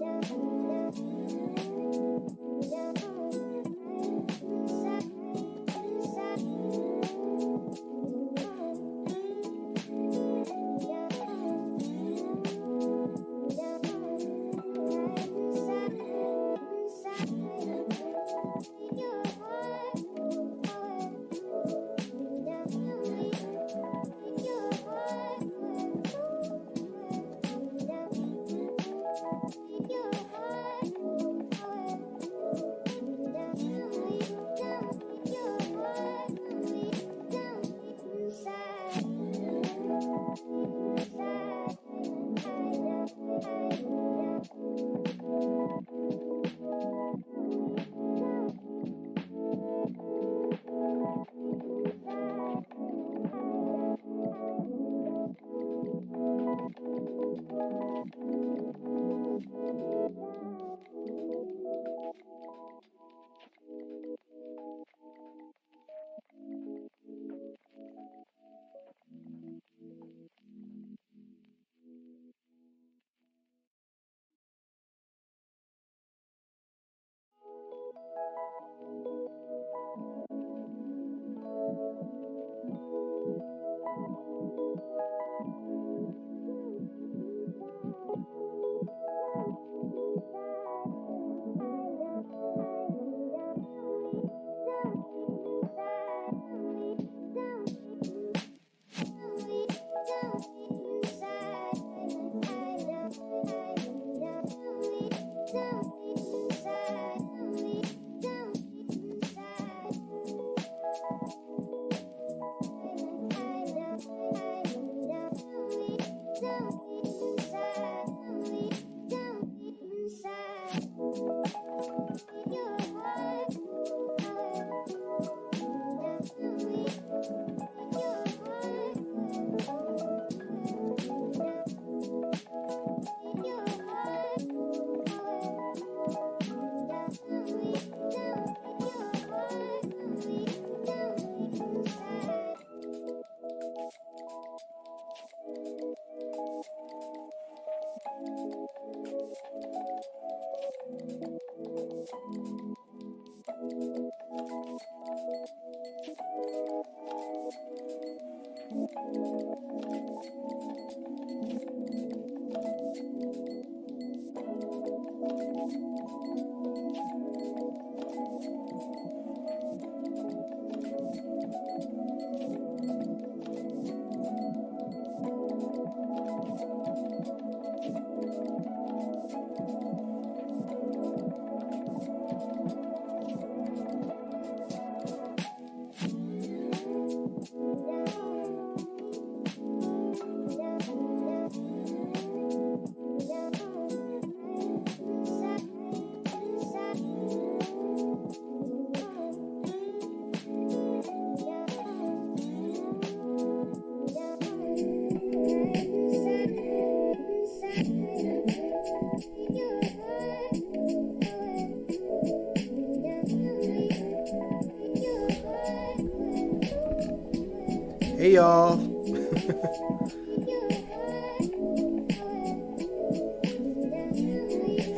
Yeah. Hey y'all.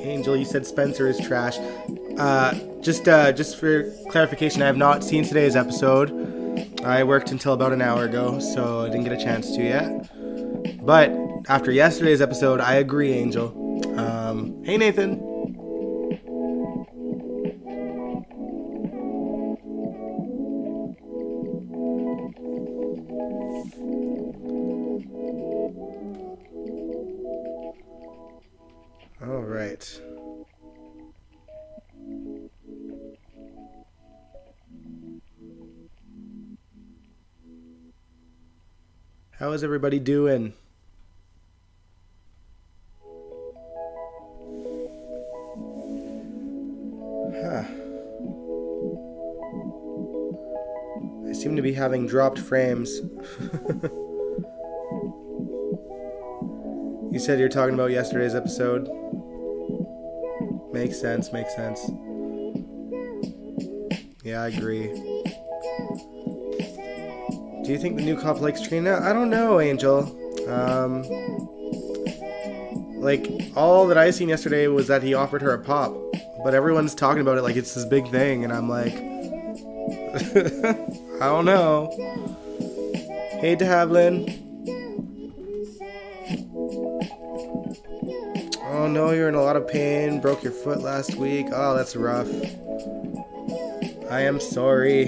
Angel, you said Spencer is trash. Just for clarification, I have not seen today's episode. I worked until about an hour ago, so I didn't get a chance to yet. But after yesterday's episode, I agree, Angel. Hey Nathan. All right. How is everybody doing? I seem to be having dropped frames. You said you're talking about yesterday's episode. Makes sense. Yeah, I agree. Do you think the new cop likes Trina? I don't know, Angel. All that I seen yesterday was that he offered her a pop. But everyone's talking about it like it's this big thing, and I'm like... I don't know. Hey, De Havilland. Oh no, you're in a lot of pain. Broke your foot last week. Oh, that's rough. I am sorry.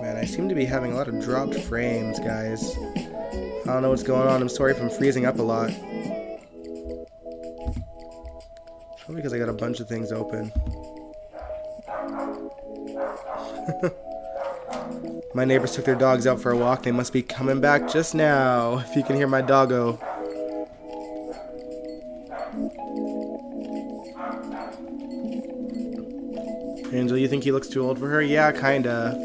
Man, I seem to be having a lot of dropped frames, guys. I don't know what's going on. I'm sorry if I'm freezing up a lot. Probably because I got a bunch of things open. My neighbors took their dogs out for a walk. They must be coming back just now. If you can hear my doggo. Angel, you think he looks too old for her? Yeah, kinda.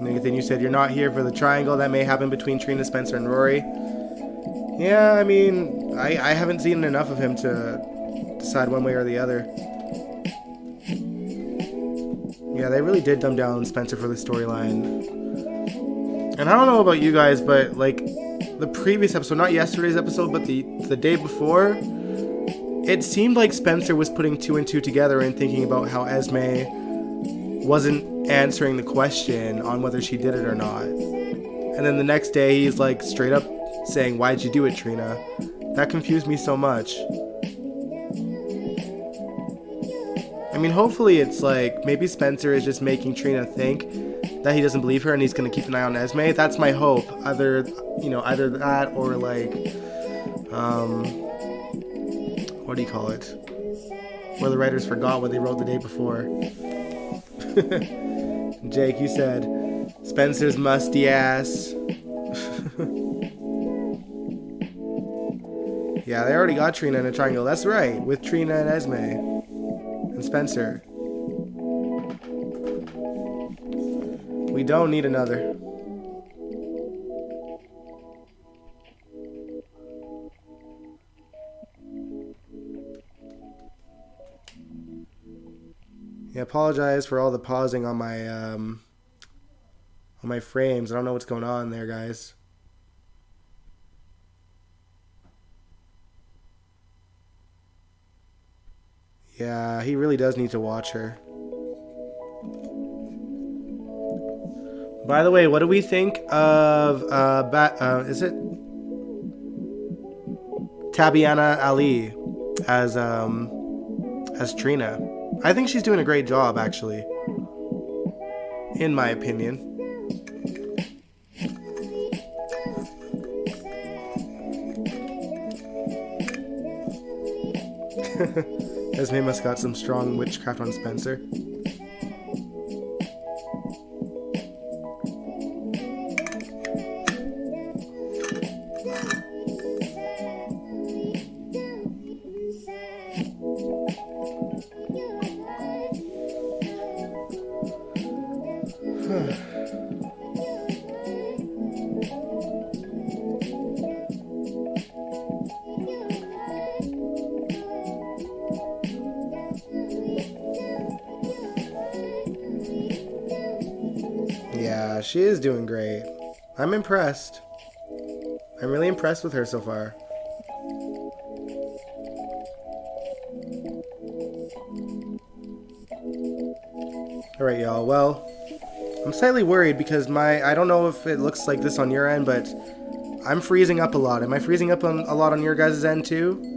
Nathan, you said you're not here for the triangle that may happen between Trina, Spencer, and Rory. Yeah, I mean, I haven't seen enough of him to decide one way or the other. Yeah, they really did dumb down Spencer for the storyline. And I don't know about you guys, but the previous episode, not yesterday's episode, but the day before, it seemed like Spencer was putting two and two together and thinking about how Esme wasn't answering the question on whether she did it or not. And then the next day, he's straight up saying, "Why'd you do it, Trina?" That confused me so much. I mean, hopefully it's maybe Spencer is just making Trina think that he doesn't believe her and he's going to keep an eye on Esme. That's my hope. Either that or what do you call it? Where the writers forgot what they wrote the day before. Jake, you said Spencer's musty ass. Yeah, they already got Trina in a triangle. That's right, with Trina and Esme and Spencer. We don't need another. Yeah, apologize for all the pausing on my frames. I don't know what's going on there, guys. Yeah, he really does need to watch her. By the way, what do we think of is it Tabyana Ali as Trina? I think she's doing a great job, actually, in my opinion. Esme must got some strong witchcraft on Spencer. Yeah, she is doing great. I'm impressed. I'm really impressed with her so far. Alright, y'all. Well, I'm slightly worried because I don't know if it looks like this on your end, but I'm freezing up a lot. Am I freezing up a lot on your guys' end too?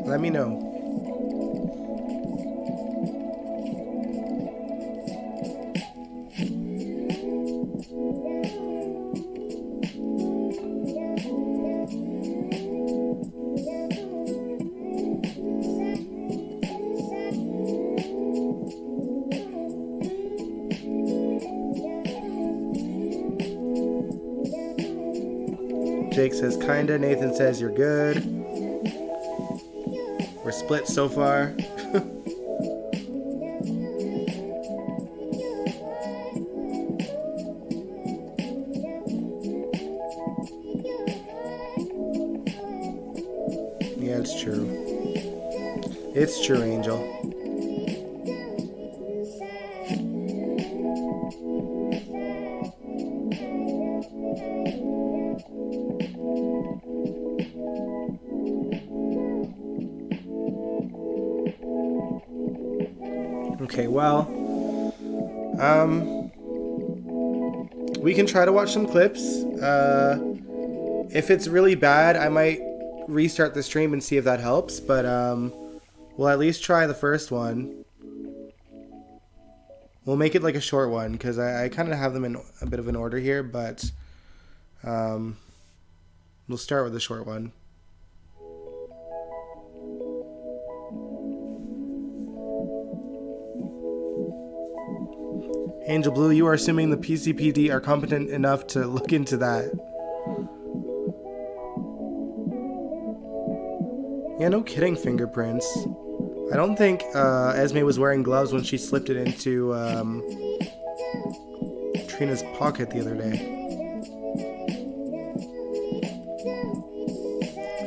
Let me know. Jake says kinda. Nathan says you're good. We're split so far. Yeah, it's true. It's true, Angel. Okay, well, we can try to watch some clips. If it's really bad, I might restart the stream and see if that helps, but we'll at least try the first one. We'll make it like a short one, because I kind of have them in a bit of an order here, but we'll start with the short one. Angel Blue, you are assuming the PCPD are competent enough to look into that. Yeah, no kidding, fingerprints. I don't think Esme was wearing gloves when she slipped it into Trina's pocket the other day.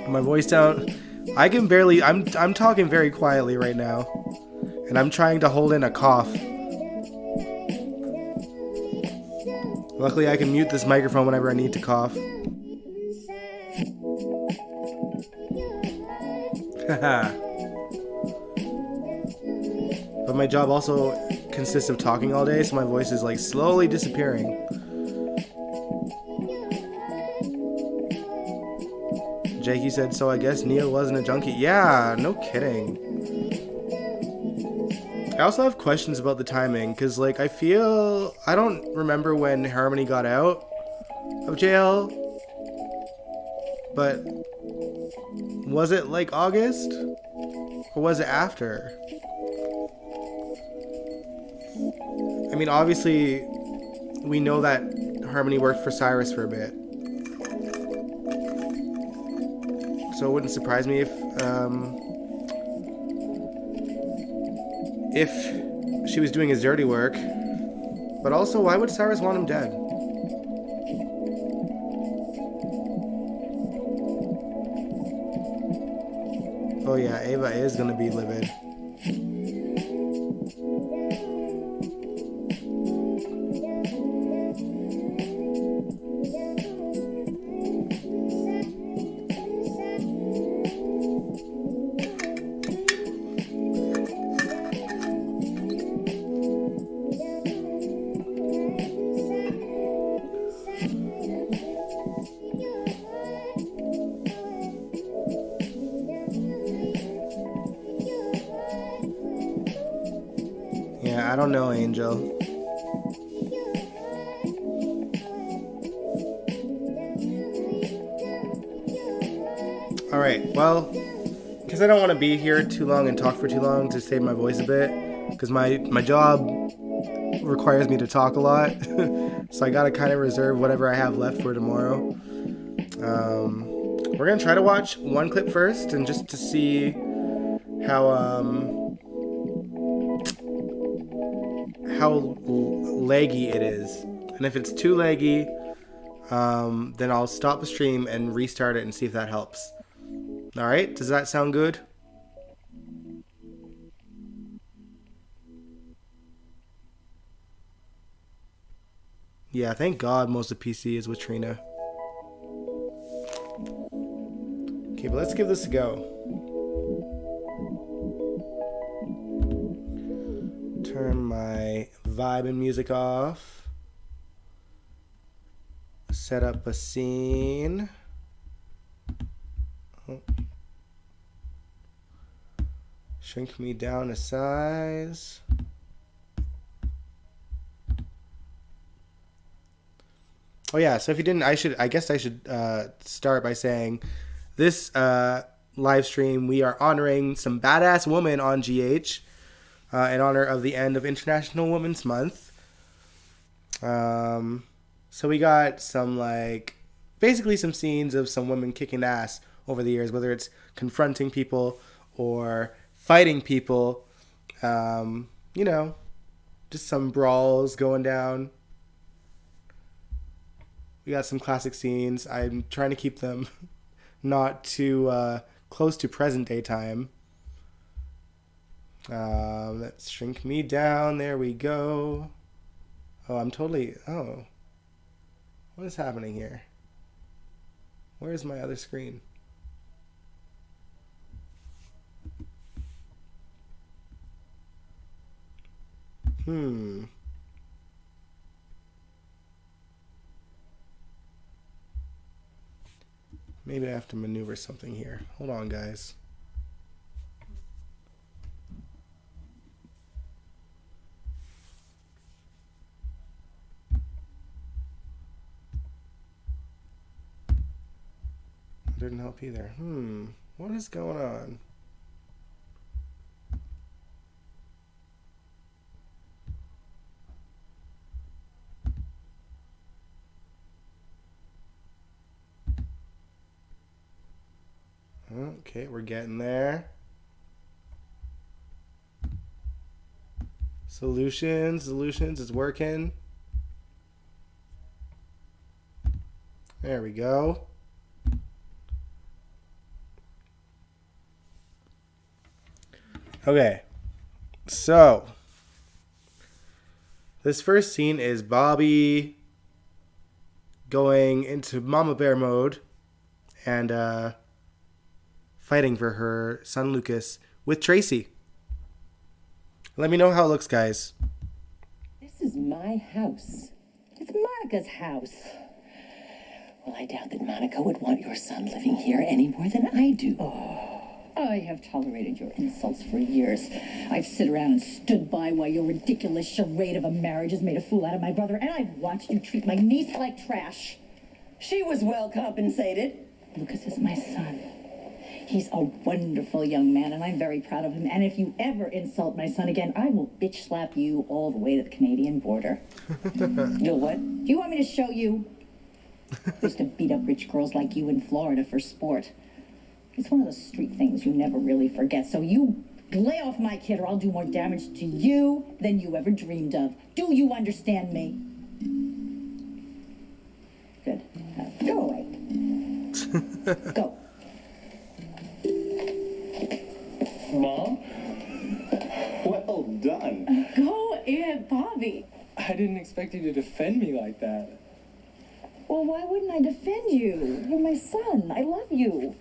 My voice down. I can barely. I'm talking very quietly right now, and I'm trying to hold in a cough. Luckily, I can mute this microphone whenever I need to cough. But my job also consists of talking all day, so my voice is like slowly disappearing. Jakey said, so I guess Neil wasn't a junkie. Yeah, no kidding. I also have questions about the timing, because, like, I don't remember when Harmony got out of jail, but was it, like, August? Or was it after? I mean, obviously, we know that Harmony worked for Cyrus for a bit. So it wouldn't surprise me if she was doing his dirty work. But also, why would Cyrus want him dead? Oh yeah, Ava is gonna be livid. Yeah, I don't know, Angel. Alright, well, because I don't want to be here too long and talk for too long to save my voice a bit, because my job requires me to talk a lot, so I gotta kind of reserve whatever I have left for tomorrow. We're gonna try to watch one clip first, and just to see how laggy it is. And if it's too laggy, then I'll stop the stream and restart it and see if that helps. Alright, does that sound good? Yeah, thank God most of PC is with Trina. Okay, but let's give this a go. Turn my vibe and music off. Set up a scene. Oh. Shrink me down a size. Oh yeah, so if you didn't, I guess I should start by saying this live stream, we are honoring some badass woman on GH in honor of the end of International Women's Month. So we got some, like, basically some scenes of some women kicking ass over the years, whether it's confronting people or fighting people, you know, just some brawls going down. We got some classic scenes. I'm trying to keep them not too close to present day time. Let's shrink me down. There we go. Oh, oh. What is happening here? Where's my other screen? Maybe I have to maneuver something here. Hold on, guys. Didn't help either. What is going on? Okay, we're getting there. Solutions is working. There we go. Okay, so this first scene is Bobby going into Mama Bear mode and fighting for her son Lucas with Tracy. Let me know how it looks, guys. This is my house. It's Monica's house. Well, I doubt that Monica would want your son living here any more than I do. I have tolerated your insults for years. I've sit around and stood by while your ridiculous charade of a marriage has made a fool out of my brother, and I've watched you treat my niece like trash. She was well compensated. Lucas is my son. He's a wonderful young man, and I'm very proud of him. And if you ever insult my son again, I will bitch slap you all the way to the Canadian border. You'll what? Do you want me to show you? I used to beat up rich girls like you in Florida for sport. It's one of those street things you never really forget. So you lay off my kid or I'll do more damage to you than you ever dreamed of. Do you understand me? Good. Go away. Go. Mom? Well done. Go, Aunt Bobby. I didn't expect you to defend me like that. Well, why wouldn't I defend you? You're my son. I love you.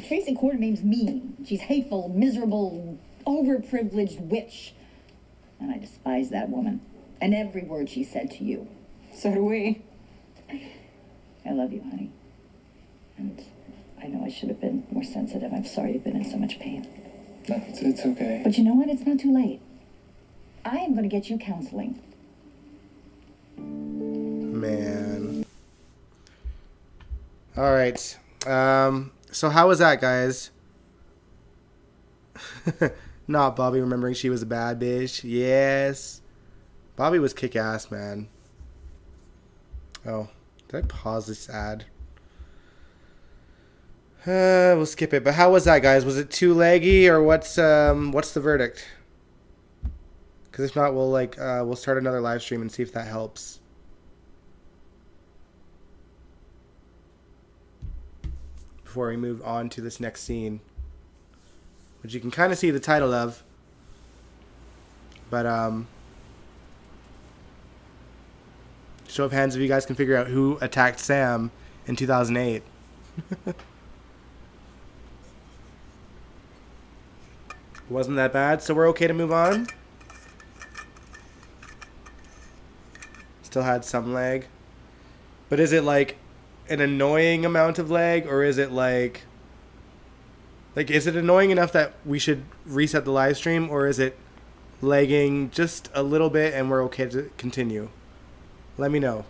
Tracy Quartermain's mean. She's hateful, miserable, overprivileged witch. And I despise that woman. And every word she said to you. So do we. I love you, honey. And I know I should have been more sensitive. I'm sorry you've been in so much pain. No, it's okay. But you know what? It's not too late. I am going to get you counseling. Man. All right. So how was that, guys? Not Bobby remembering she was a bad bitch. Yes. Bobby was kick-ass, man. Oh, did I pause this ad? We'll skip it. But how was that, guys? Was it too laggy, or what's the verdict? Because if not, we'll start another live stream and see if that helps. Before we move on to this next scene, which you can kind of see the title of, but show of hands if you guys can figure out who attacked Sam in 2008. Wasn't that bad, so we're okay to move on. Still had some lag, but is it like an annoying amount of lag, or is it like is it annoying enough that we should reset the live stream, or is it lagging just a little bit and we're okay to continue? Let me know.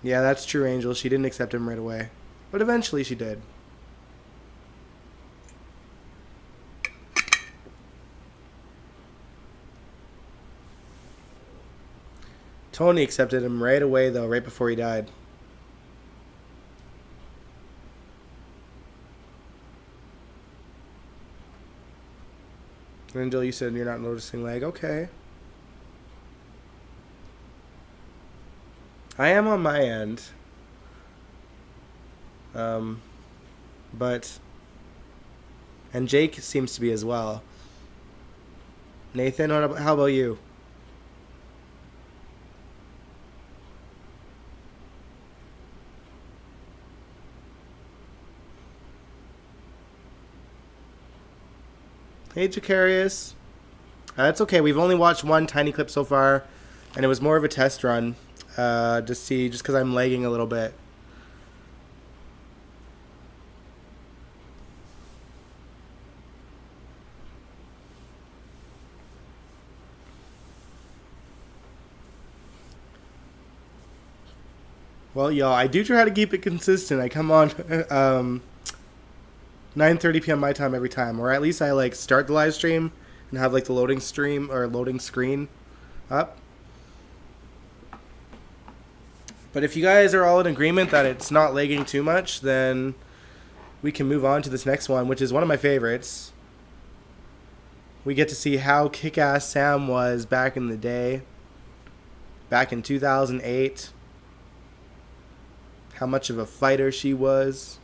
Yeah, that's true, Angel. She didn't accept him right away, but eventually she did. Tony accepted him right away, though, right before he died. Angel, you said you're not noticing lag. Okay. I am on my end. But... And Jake seems to be as well. Nathan, how about you? Hey, Jacarius. That's okay. We've only watched one tiny clip so far, and it was more of a test run to see, just because I'm lagging a little bit. Well, y'all, I do try to keep it consistent. I come on 9:30 p.m. my time every time, or at least I start the live stream and have the loading stream or loading screen up. But if you guys are all in agreement that it's not lagging too much, then we can move on to this next one, which is one of my favorites. We get to see how kick-ass Sam was back in the day, back in 2008. How much of a fighter she was.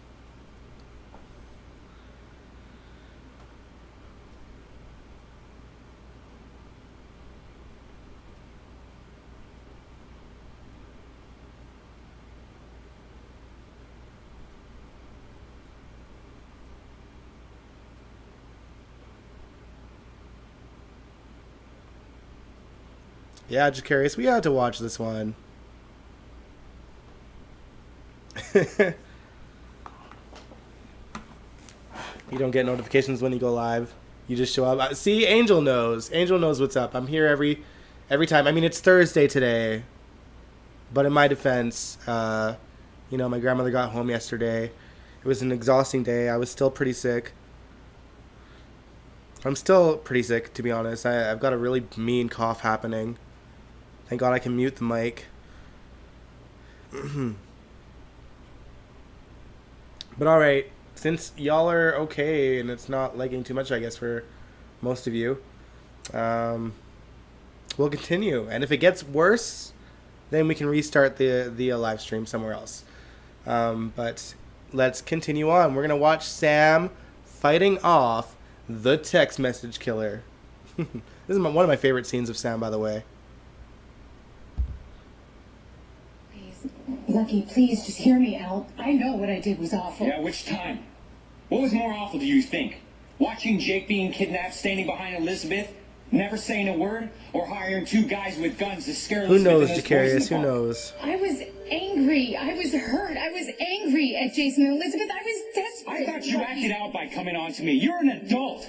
Yeah, Jacarius, we had to watch this one. You don't get notifications when you go live. You just show up. See, Angel knows. Angel knows what's up. I'm here every time. I mean, it's Thursday today. But in my defense, my grandmother got home yesterday. It was an exhausting day. I was still pretty sick. I'm still pretty sick, to be honest. I've got a really mean cough happening. Thank God I can mute the mic. But alright, since y'all are okay and it's not lagging too much, I guess, for most of you, we'll continue. And if it gets worse, then we can restart the live stream somewhere else. But let's continue on. We're going to watch Sam fighting off the text message killer. This is one of my favorite scenes of Sam, by the way. Please, Lucky, please just hear me out. I know what I did was awful. Yeah, which time? What was more awful, do you think? Watching Jake being kidnapped, standing behind Elizabeth, never saying a word, or hiring two guys with guns to scare Who Elizabeth knows, and those boys in Jacarius? the Who park? knows? I was angry. I was hurt. I was angry at Jason and Elizabeth. I was desperate. I thought you Lucky. acted out by coming on to me. You're an adult.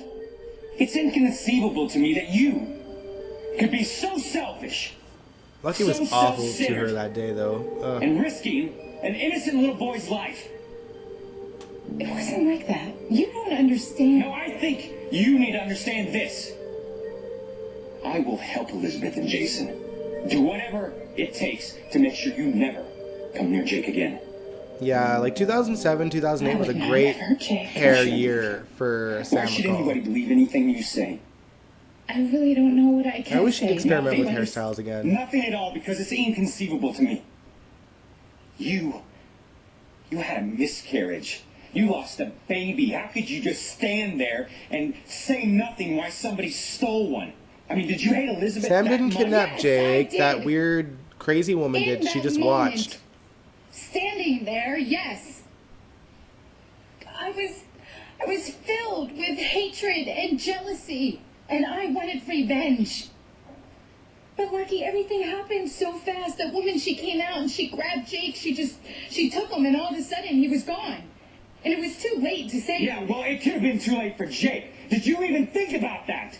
It's inconceivable to me that you could be so selfish Lucky was So awful to self-centered. her that day, though. and risking an innocent little boy's life. It wasn't like that. You don't understand. No, I think you need to understand this. I will help Elizabeth and Jason. Do whatever it takes to make sure you never come near Jake again. Yeah, like 2007, 2008 was a I would great never, Jake. hair year for Why Sam should anybody McCall. believe anything you say? I really don't know what I can I wish she'd say. experiment with Nothing. hairstyles again. Nothing at all, because it's inconceivable to me. You had a miscarriage. You lost a baby. How could you just stand there and say nothing while somebody stole one? I mean, did you hate Elizabeth? Sam that didn't much? kidnap Yes, Jake. I That did. weird, crazy woman In did. She that just moment, watched. Standing there, yes. I was filled with hatred and jealousy, and I wanted revenge. But Lucky, everything happened so fast. That woman, she came out and she grabbed Jake. She took him, and all of a sudden he was gone. And it was too late to say. Yeah, well, it could have been too late for Jake. Did you even think about that?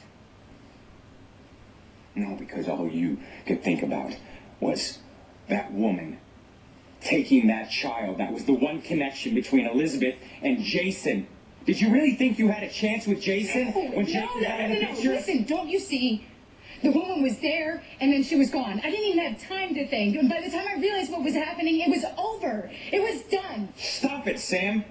No, because all you could think about was that woman taking that child. That was the one connection between Elizabeth and Jason. Did you really think you had a chance with Jason when Jake was out in the picture? Listen, don't you see? The woman was there, and then she was gone. I didn't even have time to think. And by the time I realized what was happening, it was over. It was done. Stop it, Sam.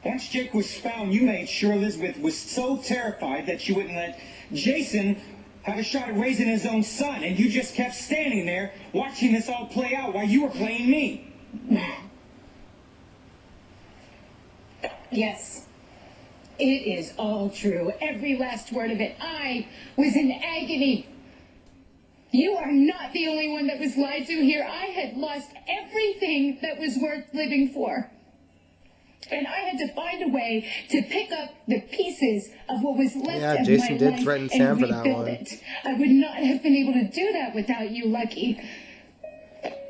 Once Jake was found, you made sure Elizabeth was so terrified that she wouldn't let Jason have a shot at raising his own son, and you just kept standing there watching this all play out while you were playing me. Yes. It is all true. Every last word of it. I was in agony. You are not the only one that was lied to here. I had lost everything that was worth living for. And I had to find a way to pick up the pieces of what was left Yeah, of Jason my did life threaten and Sam for that rebuild one. it. I would not have been able to do that without you, Lucky.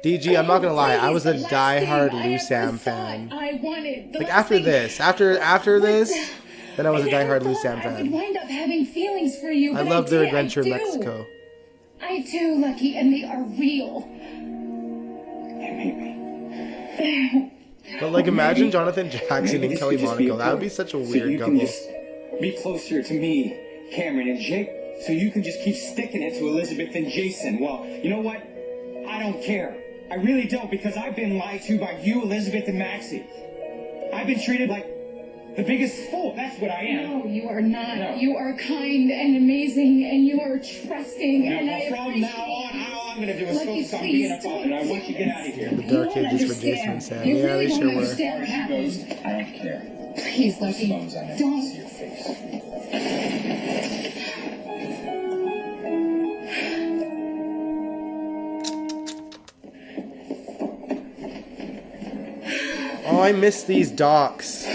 DG, I'm not gonna lie, I was a It the last diehard thing I Lou ever Sam thought fan. I wanted. The Like last after thing- this, after this, then I was a diehard Lou Sam I would fan. wind up having feelings for you. I but love their did, adventure in do. Mexico. I do, Lucky, and they are real. You made me. But like, imagine Jonathan Jackson Maybe and this Kelly could just be Monaco. a That would be plan. such a So weird you couple. can just be closer to me, Cameron, and Jake, so you can just keep sticking it to Elizabeth and Jason. Well, you know what? I don't care. I really don't, because I've been lied to by you, Elizabeth, and Maxie. I've been treated like the biggest fool. That's what I am. No, you are not. No. You are kind and amazing, and you are trusting, Now, and I from appreciate now on, all I'm going to do is Lucky, focus on please being a father, and I don't want you to get out of here. The dark You don't ages for Jason and understand. Sam. You Yeah, really they don't sure were. understand what happened. I don't care. Please, Lucky, As long as I never see don't. your face. Oh, I miss these docks.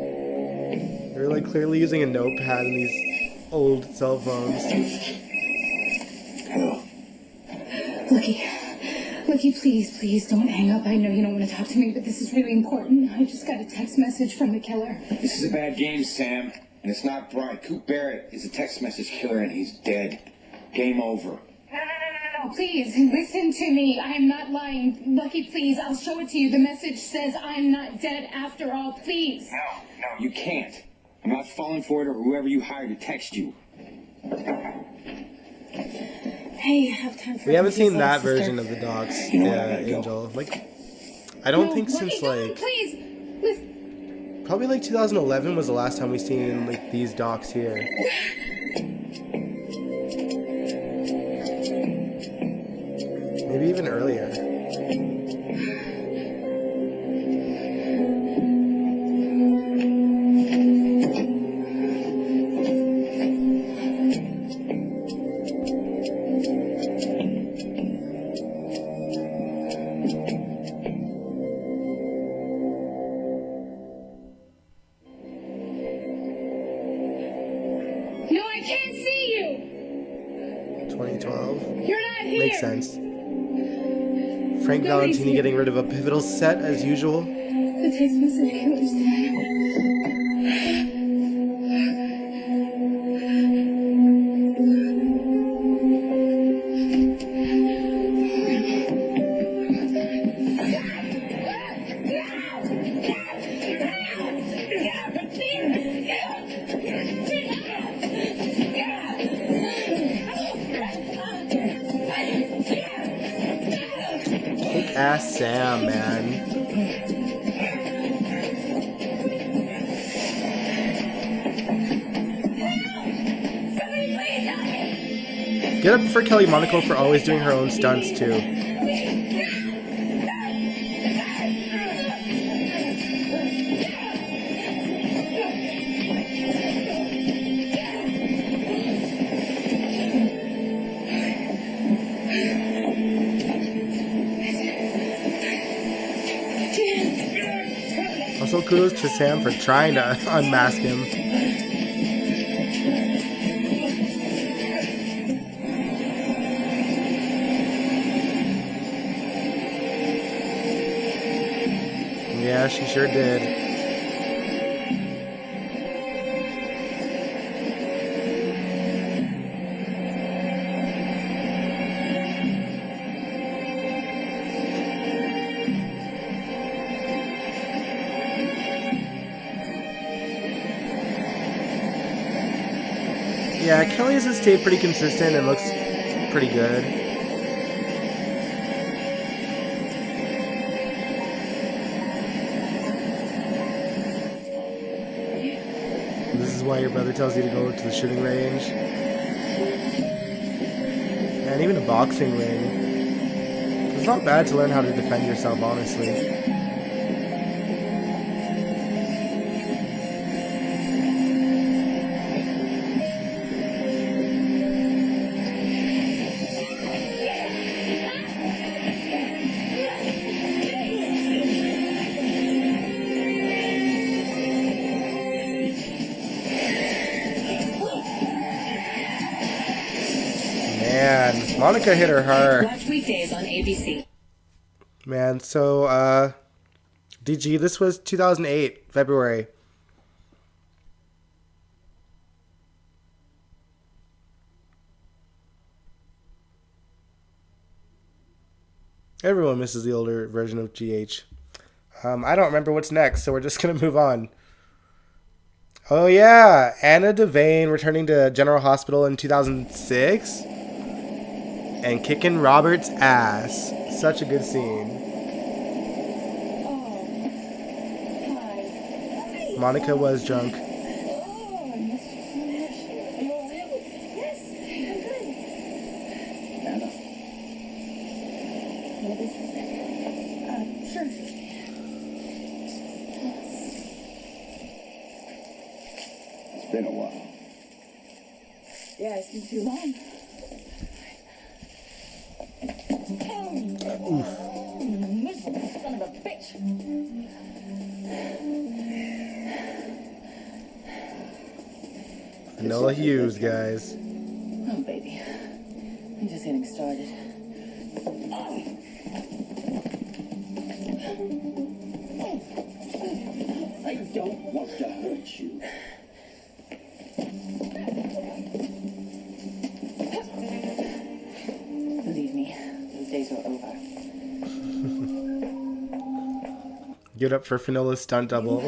They're like clearly using a notepad in these old cell phones. Hello. Lucky, Lucky, please, please don't hang up. I know you don't want to talk to me, but this is really important. I just got a text message from the killer. This is a bad game, Sam. And it's not Brian. Coop Barrett is a text message killer and he's dead. Game over. No, please, listen to me. I am not lying. Lucky, please, I'll show it to you. The message says I'm not dead after all. Please. No, you can't. I'm not falling for it or whoever you hired to text you. Hey, I have time for We haven't seen little that sister. version of the dogs, You know what, I gotta go. Angel. Like, I don't think Lucky, since don't, like please. probably like 2011 was the last time we seen like these docs here. Maybe even earlier. No, I can't see you. 2012. You're not here. Makes sense. Frank Valentini getting rid of a pivotal set as usual. The text message killer's dead. Kick ass Sam, man. Get up for Kelly Monaco for always doing her own stunts too. Also, kudos to Sam for trying to unmask him. Yeah, she sure did. Yeah, Kelly's has stayed pretty consistent and looks pretty good. This is why your brother tells you to go to the shooting range. And even a boxing ring. It's not bad to learn how to defend yourself, honestly. Man, Monica hit her hard. Watch weekdays on ABC. Man, so, DG, this was 2008, February. Everyone misses the older version of GH. I don't remember what's next, so we're just going to move on. Oh, yeah. Anna Devane returning to General Hospital in 2006. And kicking Robert's ass. Such a good scene. Monica was drunk. It's been a while. Yeah, it's been too long. Miserable son of a bitch. Vanilla Hughes, guys. Oh, baby. I'm just getting started. I don't want to hurt you. Believe me, those days are over. Give it up for Finola's stunt double.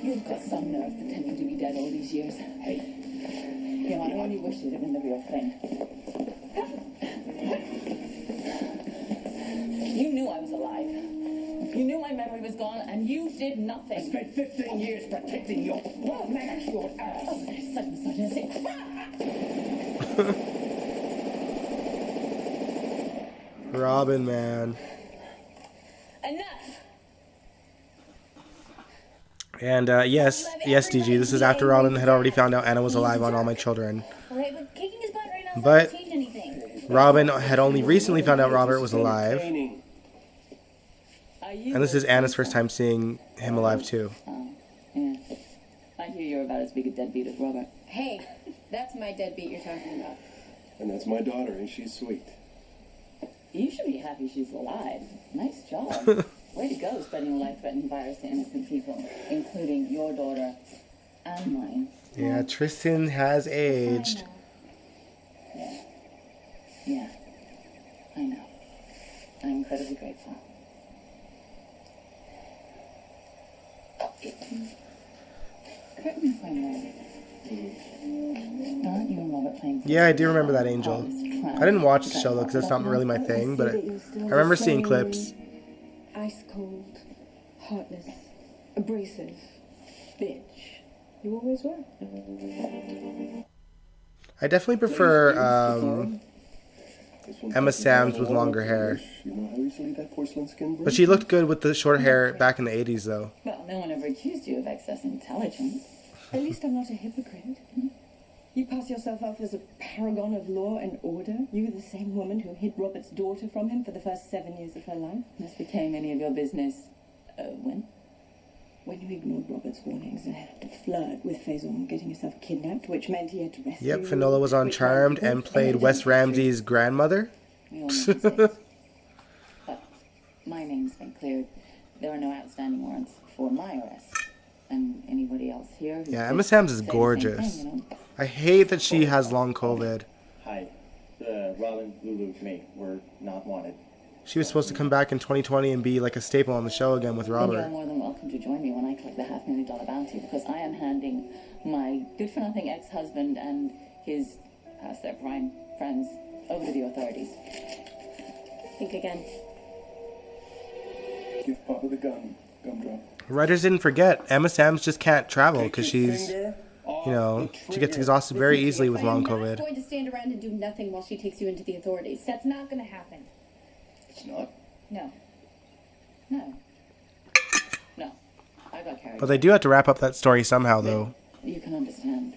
You've got some nerve pretending to be dead all these years. Hey, you know, I only wish it had been the real thing. You knew I was alive. You knew my memory was gone, and you did nothing. I spent 15 years protecting your manicured ass. Oh, there's such misogynistic. Robin, man. Enough! And yes, DG, this is after Robin had already found out Anna was alive on All My Children. Okay, but kicking his butt right now is not But gonna change anything. Robin had only recently found out Robert was alive. And this is Anna's first time seeing him alive too. Yeah. I hear you're about as big a deadbeat as Robert. Hey, that's my deadbeat you're talking about. And that's my daughter, and she's sweet. You should be happy she's alive. Nice job. Way to go, spreading a life-threatening virus to innocent people, including your daughter and mine. Yeah, Tristan has aged. Yeah, I know. I'm incredibly grateful. Correct me if I'm wrong. Aren't you and Robert playing? Yeah, I do remember that, Angel. I didn't watch the show though, because that's not really my thing, but I remember seeing clips. Ice cold, heartless, abrasive, bitch. You always were. I definitely prefer Emma Samms with longer hair. You know how easily that porcelain skin breaks? But she looked good with the short hair back in the 80s though. Well, no one ever accused you of excess intelligence. At least I'm not a hypocrite. You pass yourself off as a paragon of law and order. You were the same woman who hid Robert's daughter from him for the first 7 years of her life. This became any of your business. When? When you ignored Robert's warnings and had to flirt with Faison, getting yourself kidnapped, which meant he had to rescue Yep, you, Finola was on which Charmed meant- and played Wes Ramsey's grandmother. We all make mistakes. But my name's been cleared. There are no outstanding warrants for my arrest. And anybody else here? who Yeah, could Emma Samms is say the same gorgeous. thing, you know? I hate that she has long COVID. Hi. Robin, Lulu, me. We're not wanted. She was supposed to come back in 2020 and be like a staple on the show again with You're Robert. more than welcome to join me when I collect the $500,000 bounty, because I am handing my good-for-nothing ex-husband and his past their prime friends over to the authorities. Think again. Give Papa the gumdrop. Writers didn't forget, Emma Samms just can't travel because she's, you know, she gets exhausted very easily with long I'm not COVID. going to stand around and do nothing while she takes you into the authorities. That's not going to happen. It's not. No. No. No. I got carried. But they do have to wrap up that story somehow though. You can understand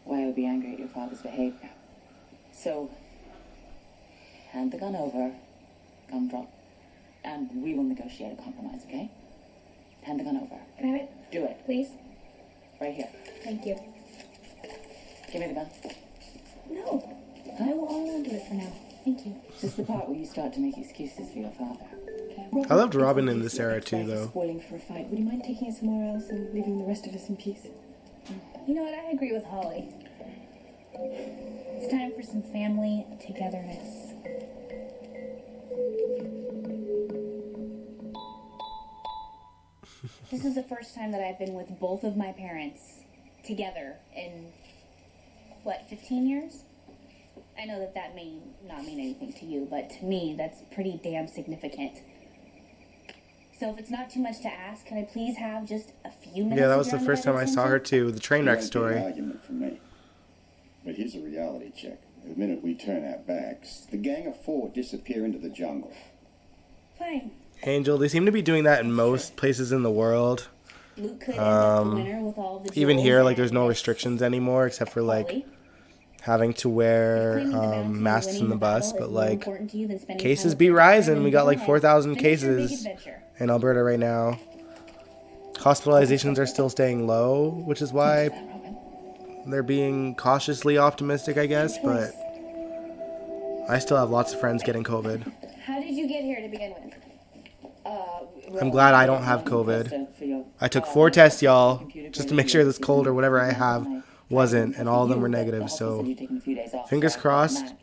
why I would be angry at your father's behavior. So, hand the gun over, gumdrop, and we will negotiate a compromise, okay? Hand the gun over. Can I have it, Do it. please? Right here. Thank you. Give me the gun. No. I will hold on to it for now. Thank you. This is the part where you start to make excuses for your father. I loved Robin in this era too though. Spoiling for a fight. Would you mind taking it somewhere else and leaving the rest of us in peace? You know what? I agree with Holly. It's time for some family togetherness. This is the first time that I've been with both of my parents together in, 15 years? I know that that may not mean anything to you, but to me, that's pretty damn significant. So if it's not too much to ask, can I please have just a few minutes? Yeah, that of was the your first time I saw her attention? too, the train wreck story. Argument for me. But here's a reality check. The minute we turn our backs, the gang of four disappear into the jungle. Fine. Angel, they seem to be doing that in most places in the world. Luke could end up the winner with all the Even jewels here, like and there's no gifts. restrictions anymore except for like Holly, having to wear claiming the bounty and masks winning in the bus, battle but is more like important to you than spending cases time with be your rising. children, We got go like ahead. 4,000 Finish your big cases adventure. in Alberta right now. Hospitalizations are still staying low, which is why they're being cautiously optimistic, I guess, but I still have lots of friends getting COVID. How did you get here to begin with? I'm glad I don't have COVID. I took 4 tests, y'all, just to make sure this cold or whatever I have wasn't, and all of them were negative. So fingers crossed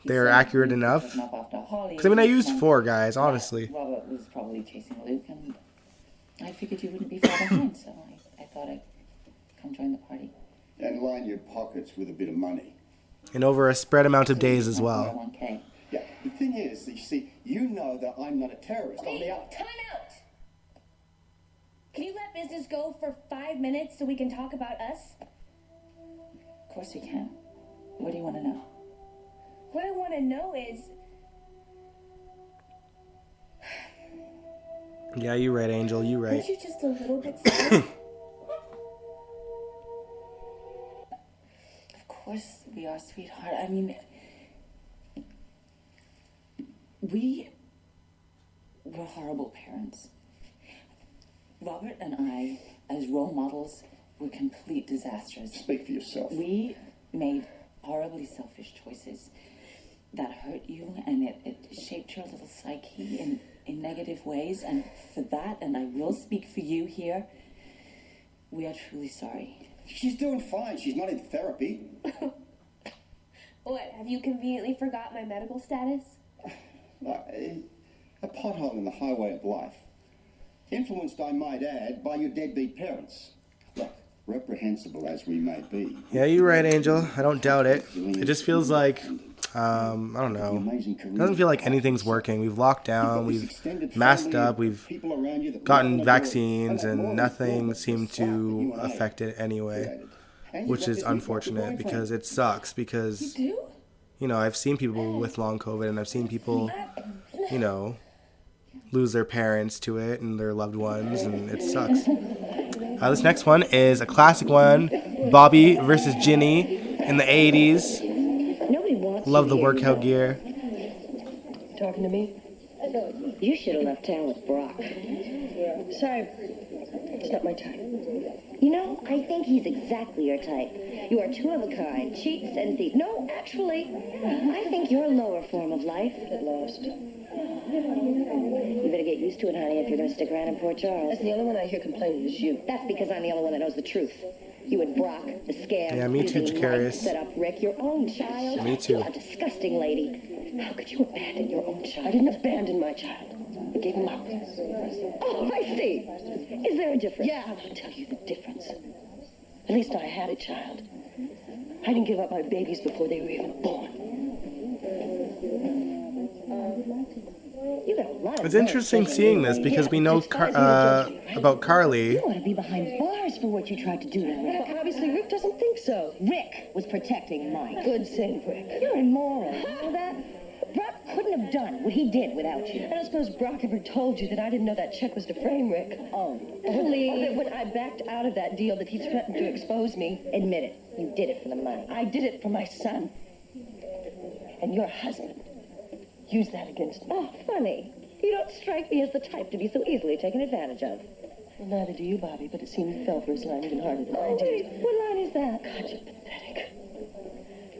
they are accurate enough. Because I mean, I used 4, guys, honestly. Robert was probably chasing Luke, and I figured you wouldn't be far behind, so I thought I'd come join the party. And line your pockets with a bit of money. And over a spread amount of days as well. 401k. Yeah, the thing is, you see, you know that I'm not a terrorist. I'm the Time out! Can you let business go for 5 minutes so we can talk about us? Of course we can. What do you want to know? What I want to know is, Yeah, you're right, Angel. You're right. aren't you just a little bit scared? Of course we are, sweetheart. I mean, we were horrible parents. Robert and I, as role models, were complete disasters. Speak for yourself. We made horribly selfish choices that hurt you, and it shaped your little psyche in negative ways. And for that, and I will speak for you here, we are truly sorry. She's doing fine. She's not in therapy. What, have you conveniently forgot my medical status? A pothole in the highway of life. Influenced, I might add, by your deadbeat parents. Look, reprehensible as we may be. Yeah, you're right, Angel. I don't doubt it. It just feels like, I don't know. It doesn't feel like anything's working. We've locked down, we've masked up, we've gotten vaccines, and nothing seemed to affect it anyway. Which is unfortunate because it sucks because, you know, I've seen people with long COVID and I've seen people, you know, lose their parents to it and their loved ones, and it sucks. This next one is a classic one, Bobby versus Ginny in the 80s. Nobody wants Love the workout gear. Talking to me? You should have left town with Brock. Sorry, it's not my type. You know, I think he's exactly your type. You are 2 of a kind, cheats and thieves. No, actually, I think you're a lower form of life. At last. You better get used to it, honey, if you're going to stick around in Port Charles. That's the only one I hear complaining is you. That's because I'm the only one that knows the truth. You and Brock, the scam. Yeah, me too, using Jacarius. life to set up Rick, your own child. Me too. You're a disgusting lady. How could you abandon your own child? I didn't abandon my child. I gave him up. Oh, I see. Is there a difference? Yeah, I'll tell you the difference. At least I had a child. I didn't give up my babies before they were even born. You got a lot of It's interesting seeing this because we know about Carly. You ought to be behind bars for what you tried to do to Rick. Well, obviously, Rick doesn't think so. Rick was protecting Mike. Good save, Rick. You're a moron. You know that? Brock couldn't have done what he did without you. I don't suppose Brock ever told you that I didn't know that check was to frame Rick. Oh, Or please. that when I backed out of that deal that he threatened to expose me. Admit it. You did it for the money. I did it for my son. And your husband used that against me. Oh, funny. You don't strike me as the type to be so easily taken advantage of. Well, neither do you, Bobby, but it seemed you fell for his line even harder than I did. Wait, what line is that? God, you're pathetic.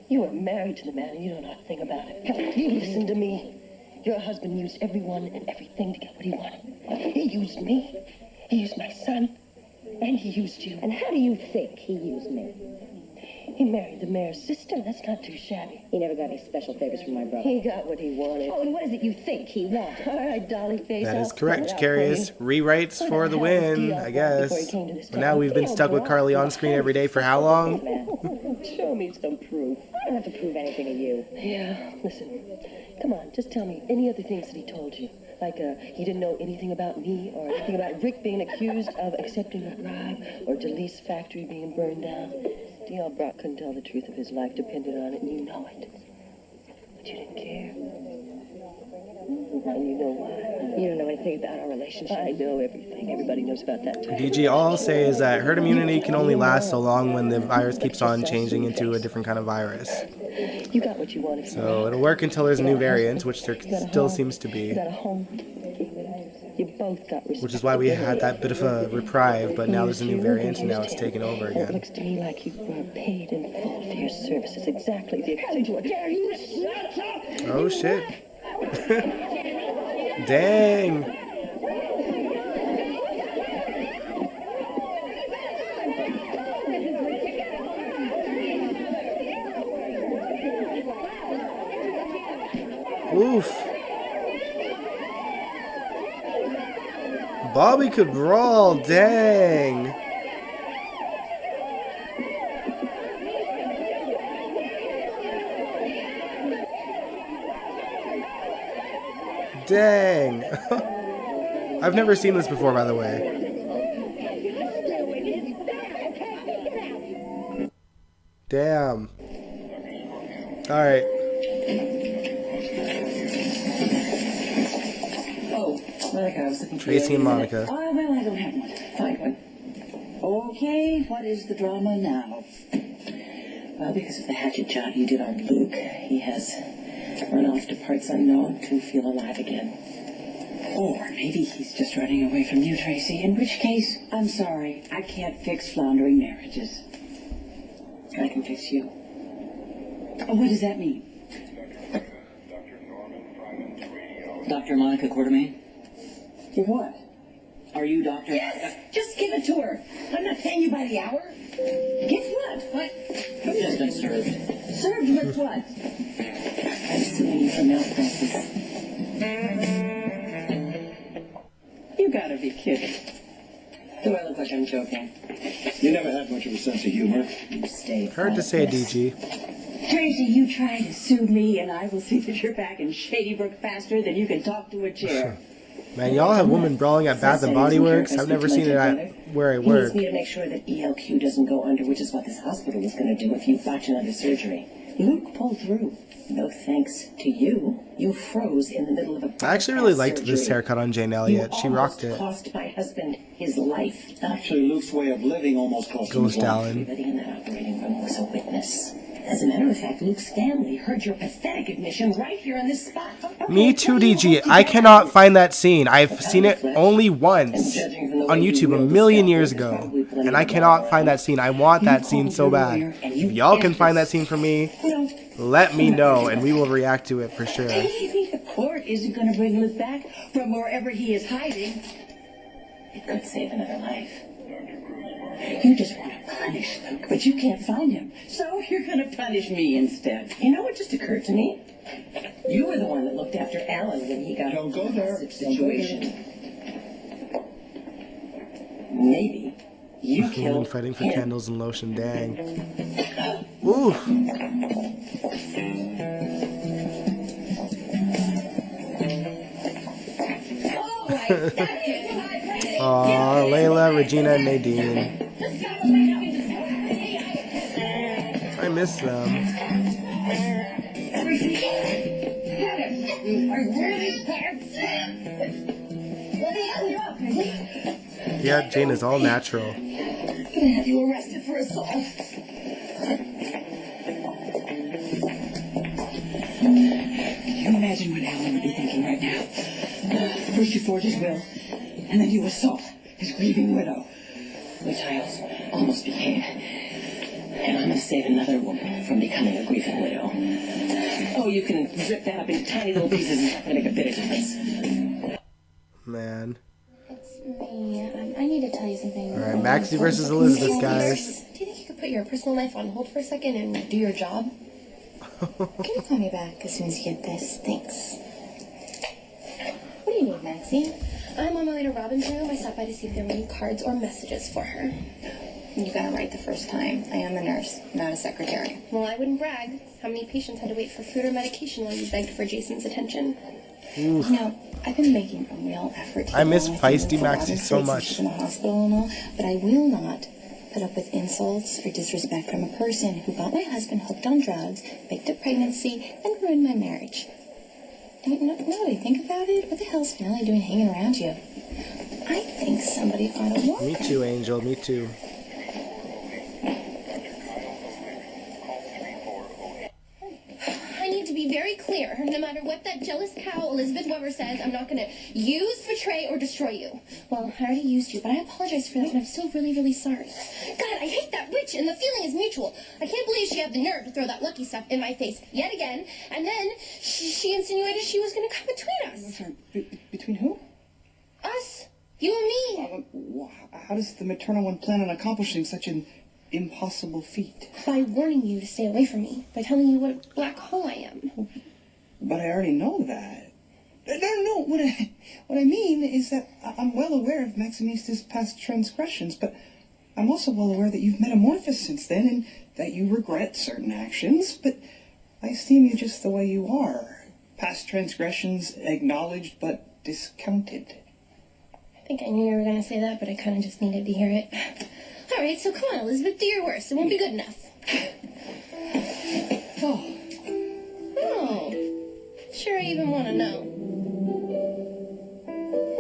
You were married to the man and you don't know a thing about it. You listen to me. Your husband used everyone and everything to get what he wanted. He used me. He used my son. And he used you. And how do you think he used me? He married the mayor's sister. That's not too shabby. He never got any special favors from my brother. He got what he wanted. Oh, and what is it you think he wanted? All right, dolly face. That I'll is correct, spell it out Jacarius. for Rewrites What for the the hell did win, he I before guess. he came to this But now town? we've been stuck with Carly on screen every day for how long? you. Show me some proof. I don't have to prove anything to you. Yeah, listen. Come on, just tell me any other things that he told you. Like, he didn't know anything about me, or anything about Rick being accused of accepting a bribe, or DeLee's factory being burned down. D.L. Brock couldn't tell the truth of his life depended on it, and you know it. But you didn't care. And you know why. You don't know anything about our relationship. I know everything. Everybody knows about that, too. DG, all I'll say is that herd immunity can only last so long when the virus keeps on changing into a different kind of virus. You got what you wanted. So it'll work until there's a new variant, which there still seems to You be. got a home. You both got Which is why we had that bit of a reprieve, but now there's a new variant and now it's taken over It again. looks to me like you were paid in full for your services. Exactly the dare you shut up! Oh shit. Dang. Oof. Bobby could brawl, dang. Dang. I've never seen this before, by the way. Damn. Alright. Oh, Monica, I was looking for Tracy you. and Monica. Oh, well, I don't have one. Find one. Okay, what is the drama now? Well, because of the hatchet job you did on Luke, he has run off to parts unknown to feel alive again. Or maybe he's just running away from you, Tracy, in which case, I'm sorry, I can't fix floundering marriages. I can fix you. Oh, what does that mean? Dr. Monica Quartermain? For what? Are you Dr. Yes! Just give it to her. I'm not paying you by the hour. Guess what? What? I've just been served. Served with what? I'm suing you for malpractice. You gotta be kidding. Do I look like I'm joking? You never had much of a sense of humor. You stay Hard to say, quiet. DG. Tracy, you try to sue me, and I will see that you're back in Shady Brook faster than you can talk to a chair. Man, y'all have women brawling at Bath and Body Works. I've never seen it at where I He work. needs me to make sure that ELQ doesn't go under, which is what this hospital was going to do if you botch another surgery. Luke pulled through. No thanks to you. You froze in the middle of a I actually really bypass liked this surgery. haircut on Jane You Elliott. She rocked almost it. cost my husband his life. Actually, Luke's way of living almost cost him his Ghost life. Allen. Everybody in that operating room was a witness. As a matter of fact, Luke's family heard your pathetic admission right here on this spot. Me too, DG. I cannot find that scene. I've seen it only once on YouTube a million years ago. And I cannot find that scene. I want that scene so bad. If y'all can find that scene for me, No, let me know and we will react to it for sure. maybe the court isn't going to bring Luke back from wherever he is hiding. It could save another life. You just want to punish Luke, but you can't find him. So you're going to punish me instead. You know what just occurred to me? You were the one that looked after Alan when he got Don't go there. hostage situation. Maybe you Women killed fighting for him. candles and lotion, dang. Ooh. Aw, Layla, Regina, and Nadine. I miss them. Yeah, Jane is all natural. I'm gonna have you arrested for assault. Can you imagine what Alan would be thinking right now? First you forge his will, and then you assault his grieving widow, which I also almost became. And I'm gonna save another woman from becoming a grieving widow. Oh, you can rip that up in tiny little pieces. It's not gonna make a bit of difference. Man. It's me. I need to tell you something. Alright, Maxie versus Elizabeth, guys. Do you think you could put your personal life on hold for a second and do your job? Can you call me back as soon as you get this? Thanks. What do you need, Maxie? I'm on my way to Robin's room. I stopped by to see if there were any cards or messages for her. You got it right the first time. I am a nurse, not a secretary. Well, I wouldn't brag. How many patients had to wait for food or medication while you begged for Jason's attention? You know, I've been making a real effort to I miss get my feisty feelings Maxie out of so since much. she's in the hospital and all, but I will not put up with insults or disrespect from a person who got my husband hooked on drugs, faked a pregnancy, and ruined my marriage. And now that I think about it, what the hell's Finale doing hanging around you? I think somebody ought to walk. Me too, Angel. Me too. I need to be very very clear. No matter what that jealous cow Elizabeth Weber says, I'm not gonna use, betray, or destroy you. Well, I already used you, but I apologize for that, and I'm still really, really sorry. God, I hate that witch, and the feeling is mutual. I can't believe she had the nerve to throw that lucky stuff in my face yet again, and then she insinuated she was gonna come between us. I'm sorry, between who? Us. You and me. How does the maternal one plan on accomplishing such an impossible feat? By warning you to stay away from me. By telling you what a black hole I am. But I already know that. No. What I mean is that I'm well aware of Maximista's past transgressions, but I'm also well aware that you've metamorphosed since then and that you regret certain actions, but I esteem you just the way you are. Past transgressions acknowledged but discounted. I think I knew you were going to say that, but I kind of just needed to hear it. All right, so come on, Elizabeth, do your worst. It won't be good enough. Oh. Sure, I even want to know.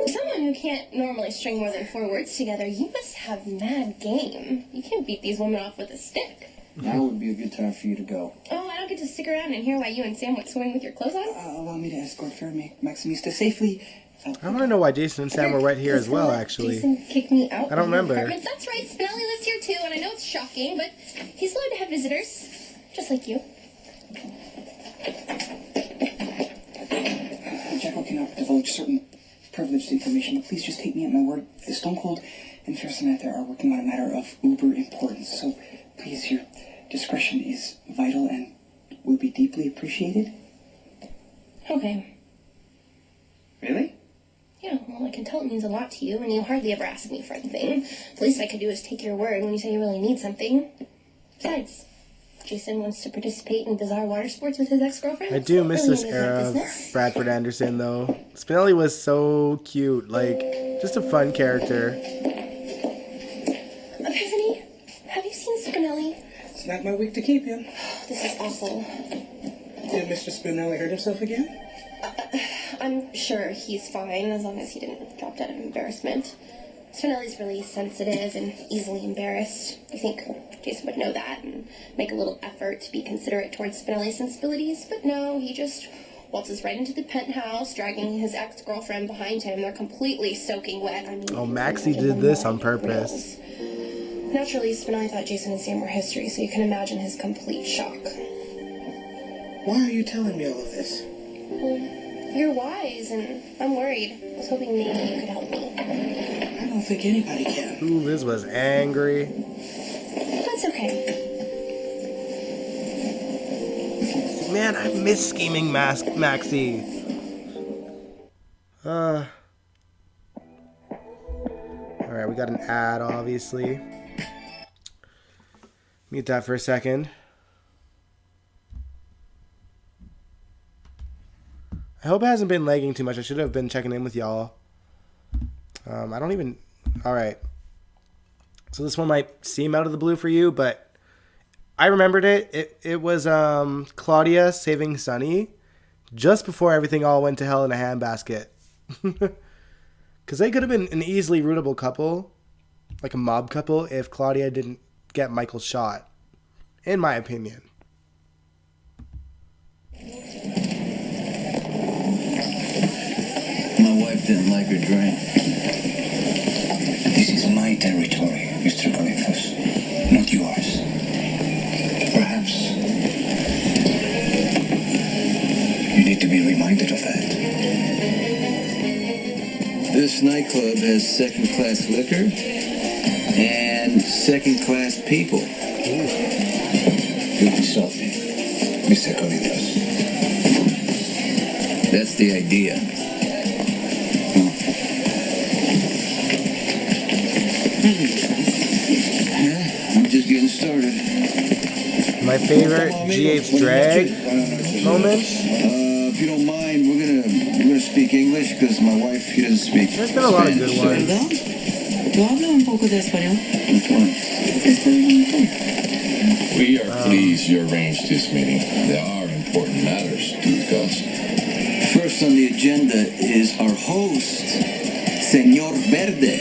For someone who can't normally string more than 4 words together, you must have mad game. You can't beat these women off with a stick. Now would be a good time for you to go. Oh, I don't get to stick around and hear why you and Sam went swimming with your clothes on? Allow me to escort Fair Maximista safely. I want to know why Jason and Sam were right here as well, actually. Jason kicked me out. I don't remember. That's right, Spinelli lives here too, and I know it's shocking, but he's allowed to have visitors. Just like you. Jekyll cannot divulge certain privileged information, but please just take me at my word. Stone Cold and Fair Samantha are working on a matter of uber importance, so please, your discretion is vital and will be deeply appreciated. Okay. Really? Yeah, well, I can tell it means a lot to you, and you hardly ever ask me for anything. The least I could do is take your word when you say you really need something. Besides, Jason wants to participate in bizarre water sports with his ex-girlfriend. I do miss Really this none of era my of business. Bradford Anderson, though. Spinelli was so cute. Like, just a fun character. Epiphany, have you seen Spinelli? It's not my week to keep him. This is awful. Did Mr. Spinelli hurt himself again? I'm sure he's fine, as long as he didn't drop dead of embarrassment. Spinelli's really sensitive and easily embarrassed. I think Jason would know that and make a little effort to be considerate towards Spinelli's sensibilities, but no, he just waltzes right into the penthouse, dragging his ex-girlfriend behind him. They're completely soaking wet. I mean, Oh, Maxie did this on purpose. Naturally, Spinelli thought Jason and Sam were history, so you can imagine his complete shock. Why are you telling me all of this? Well, you're wise, and I'm worried. I was hoping maybe you could help me. I don't think anybody can. Ooh, Liz was angry. That's okay. Man, I miss scheming Maxie. Alright, we got an ad, obviously. Mute that for a second. I hope it hasn't been lagging too much. I should have been checking in with y'all. I don't even... Alright. So this one might seem out of the blue for you, but I remembered it. It was Claudia saving Sunny just before everything all went to hell in a handbasket. Because they could have been an easily rootable couple, like a mob couple, if Claudia didn't get Michael shot, in my opinion. My wife didn't like her drink. This is my territory, Mr. Dreyfus, not yours. Perhaps you need to be reminded of that. This nightclub has second-class liquor and second-class people. Good something, Mr. Colitas. That's the idea. I'm just getting started. My favorite GH drag moment. If you don't mind, we're gonna speak English because my wife, she doesn't speak There's been a lot of good ones. Yo hablo un poco de español. We are pleased you arranged this meeting. There are important matters to discuss. First on the agenda is our host, Senor Verde.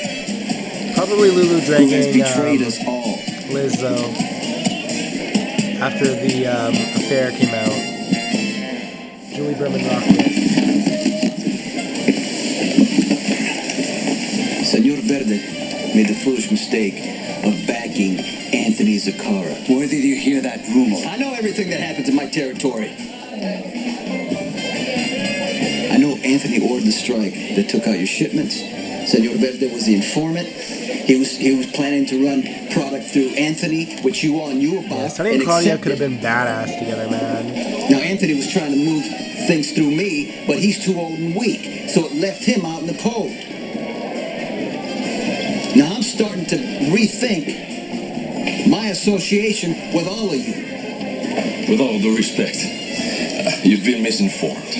Probably Lulu who has dragging betrayed us all. Liz, though, after the affair came out. Berman rocket. Senor Verde made the foolish mistake of backing Anthony Zakara. Where did you hear that rumor? I know everything that happens in my territory. I know Anthony ordered the strike that took out your shipments. Senor Verde was the informant. He was planning to run product through Anthony, which you all knew about. Yeah, Sonny and Claudia could have been badass together, man. Now Anthony was trying to move things through me, but he's too old and weak, so it left him out in the cold. Now I'm starting to rethink my association with all of you. With all due respect, you've been misinformed.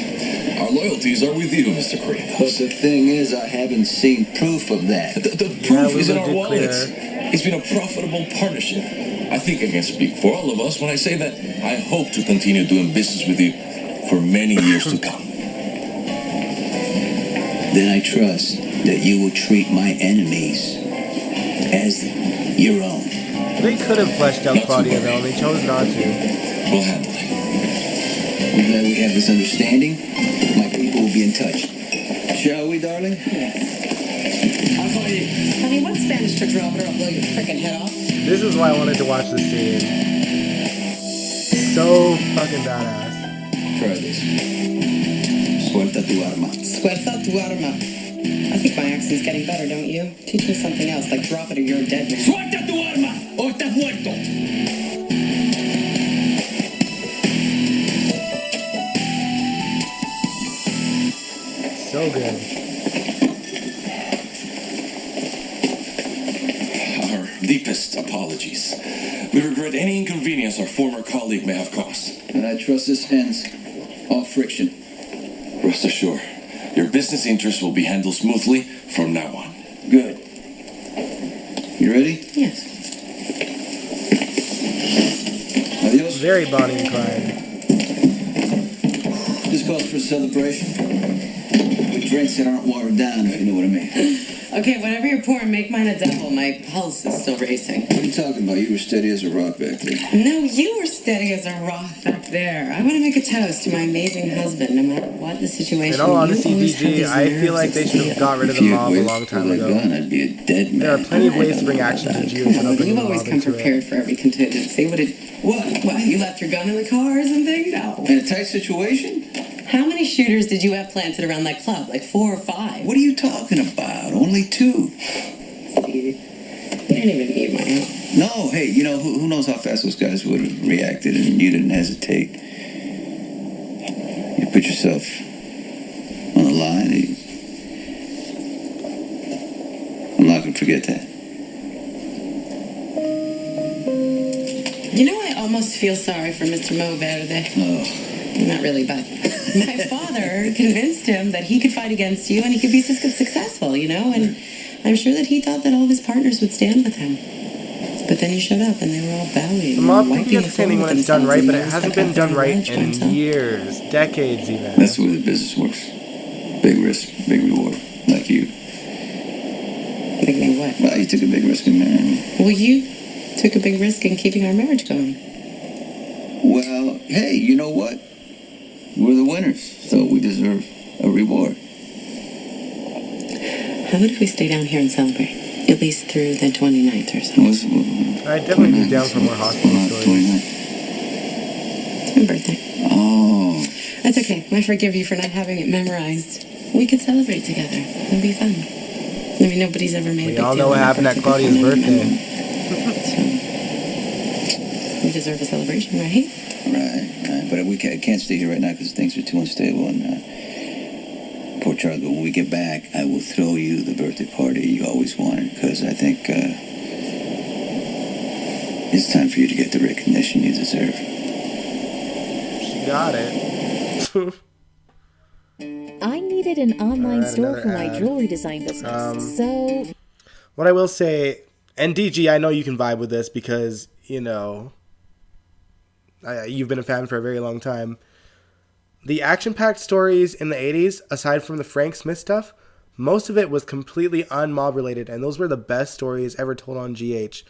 Our loyalties are with you, Mr. Cuervo. But the thing is, I haven't seen proof of that. The proof is in our wallets. It's been a profitable partnership. I think I can speak for all of us when I say that I hope to continue doing business with you for many years to come. Then I trust that you will treat my enemies as your own. They could have fleshed out Claudia, though, and they chose not to. We'll handle it. I'm glad we have this understanding. My people will be in touch. Shall we, darling? I'll call you. Honey, what's Spanish for drop it or I'll blow your freaking head off? This is why I wanted to watch this scene. So fucking badass. Try this. Suelta tu arma. Suelta tu arma. I think my accent's getting better, don't you? Teach me something else, like drop it or you're a dead man. Suelta tu arma o estás muerto. So good. Our deepest apologies. We regret any inconvenience our former colleague may have caused. And I trust this ends all friction. Rest assured, your business interests will be handled smoothly from now on. Good. You ready? Yes. Adios. Very Bonnie and Clyde. This calls for a celebration. With drinks that aren't watered down, if you know what I mean. Okay, whatever you're pouring, make mine a double. My pulse is still racing. What are you talking about? You were steady as a rock back there. No, you were steady as a rock back there. I want to make a toast to my amazing husband, no matter what the situation. In all honesty, you always have BG, these I feel like they should have got rid of the mob a long time ago. I'd be a dead man. There are plenty of ways to bring action to Jews without bringing You've the always mob come into prepared it. for every contingency. What? You left your gun in the car or something? No. In a tight situation? How many shooters did you have planted around that club? Like 4 or 5? What are you talking about? Only 2. You didn't even need my help. No, hey, you know, who knows how fast those guys would have reacted, and you didn't hesitate. You put yourself on the line. I'm not going to forget that. You know, I almost feel sorry for Mr. Mo Verde. Oh. Not really, but my father convinced him that he could fight against you and he could be successful, you know? And I'm sure that he thought that all of his partners would stand with him. But then you showed up and they were all bowing. The mob can be entertaining when it's done right, but it hasn't been done right in years, decades even. That's the way the business works. Big risk, big reward. Like you. Like me what? Well, you took a big risk in marrying me. Well, you took a big risk in keeping our marriage going. Well, hey, you know what? We're the winners, so we deserve a reward. How about if we stay down here and celebrate? At least through the 29th or so. I'd definitely be down for more hospital stories. It's my birthday. Oh. That's okay. I forgive you for not having it memorized. We could celebrate together. It'd be fun. I mean, nobody's ever made a We big all deal know what about happened at birthday Claudia's party. birthday. We deserve a celebration, right? Right. But we can't stay here right now because things are too unstable. And poor Charlie, when we get back, I will throw you the birthday party you always wanted because I think it's time for you to get the recognition you deserve. She got it. I needed an online Alright, store for another my ad. jewelry design business. So What I will say, and DG, I know you can vibe with this because, you know, you've been a fan for a very long time. The action-packed stories in the 80s, aside from the Frank Smith stuff, most of it was completely un-mob related, and those were the best stories ever told on GH.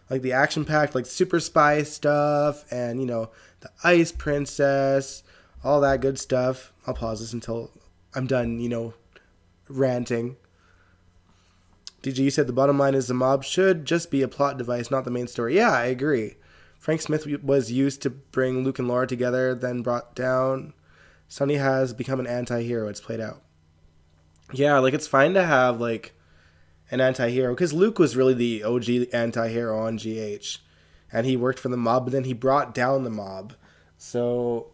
Like the action-packed, like Super Spy stuff, and, you know, the Ice Princess, all that good stuff. I'll pause this until I'm done, ranting. DG, you said the bottom line is the mob should just be a plot device, not the main story. Yeah, I agree. Frank Smith was used to bring Luke and Laura together, then brought down. Sonny has become an anti-hero. It's played out. Yeah, like, it's fine to have, like, an anti-hero, because Luke was really the OG anti-hero on GH, and he worked for the mob, but then he brought down the mob. So,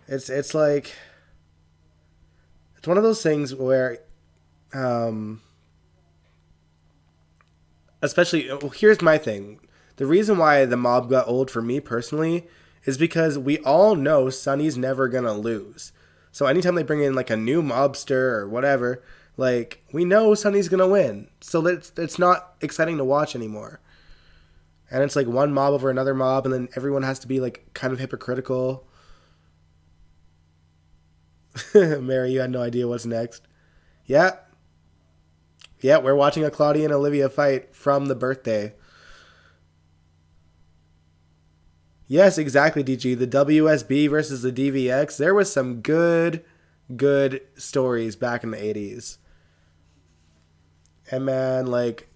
it's like, it's one of those things where, especially, here's my thing. The reason why the mob got old for me personally is because we all know Sonny's never gonna lose. So anytime they bring in like a new mobster or whatever, like, we know Sonny's gonna win. So it's not exciting to watch anymore. And it's like one mob over another mob, and then everyone has to be like kind of hypocritical. Mary, you had no idea what's next. Yeah, we're watching a Claudia and Olivia fight from The Birthday. Yes, exactly, DG. The WSB versus the DVX. There was some good stories back in the 80s. And man, like,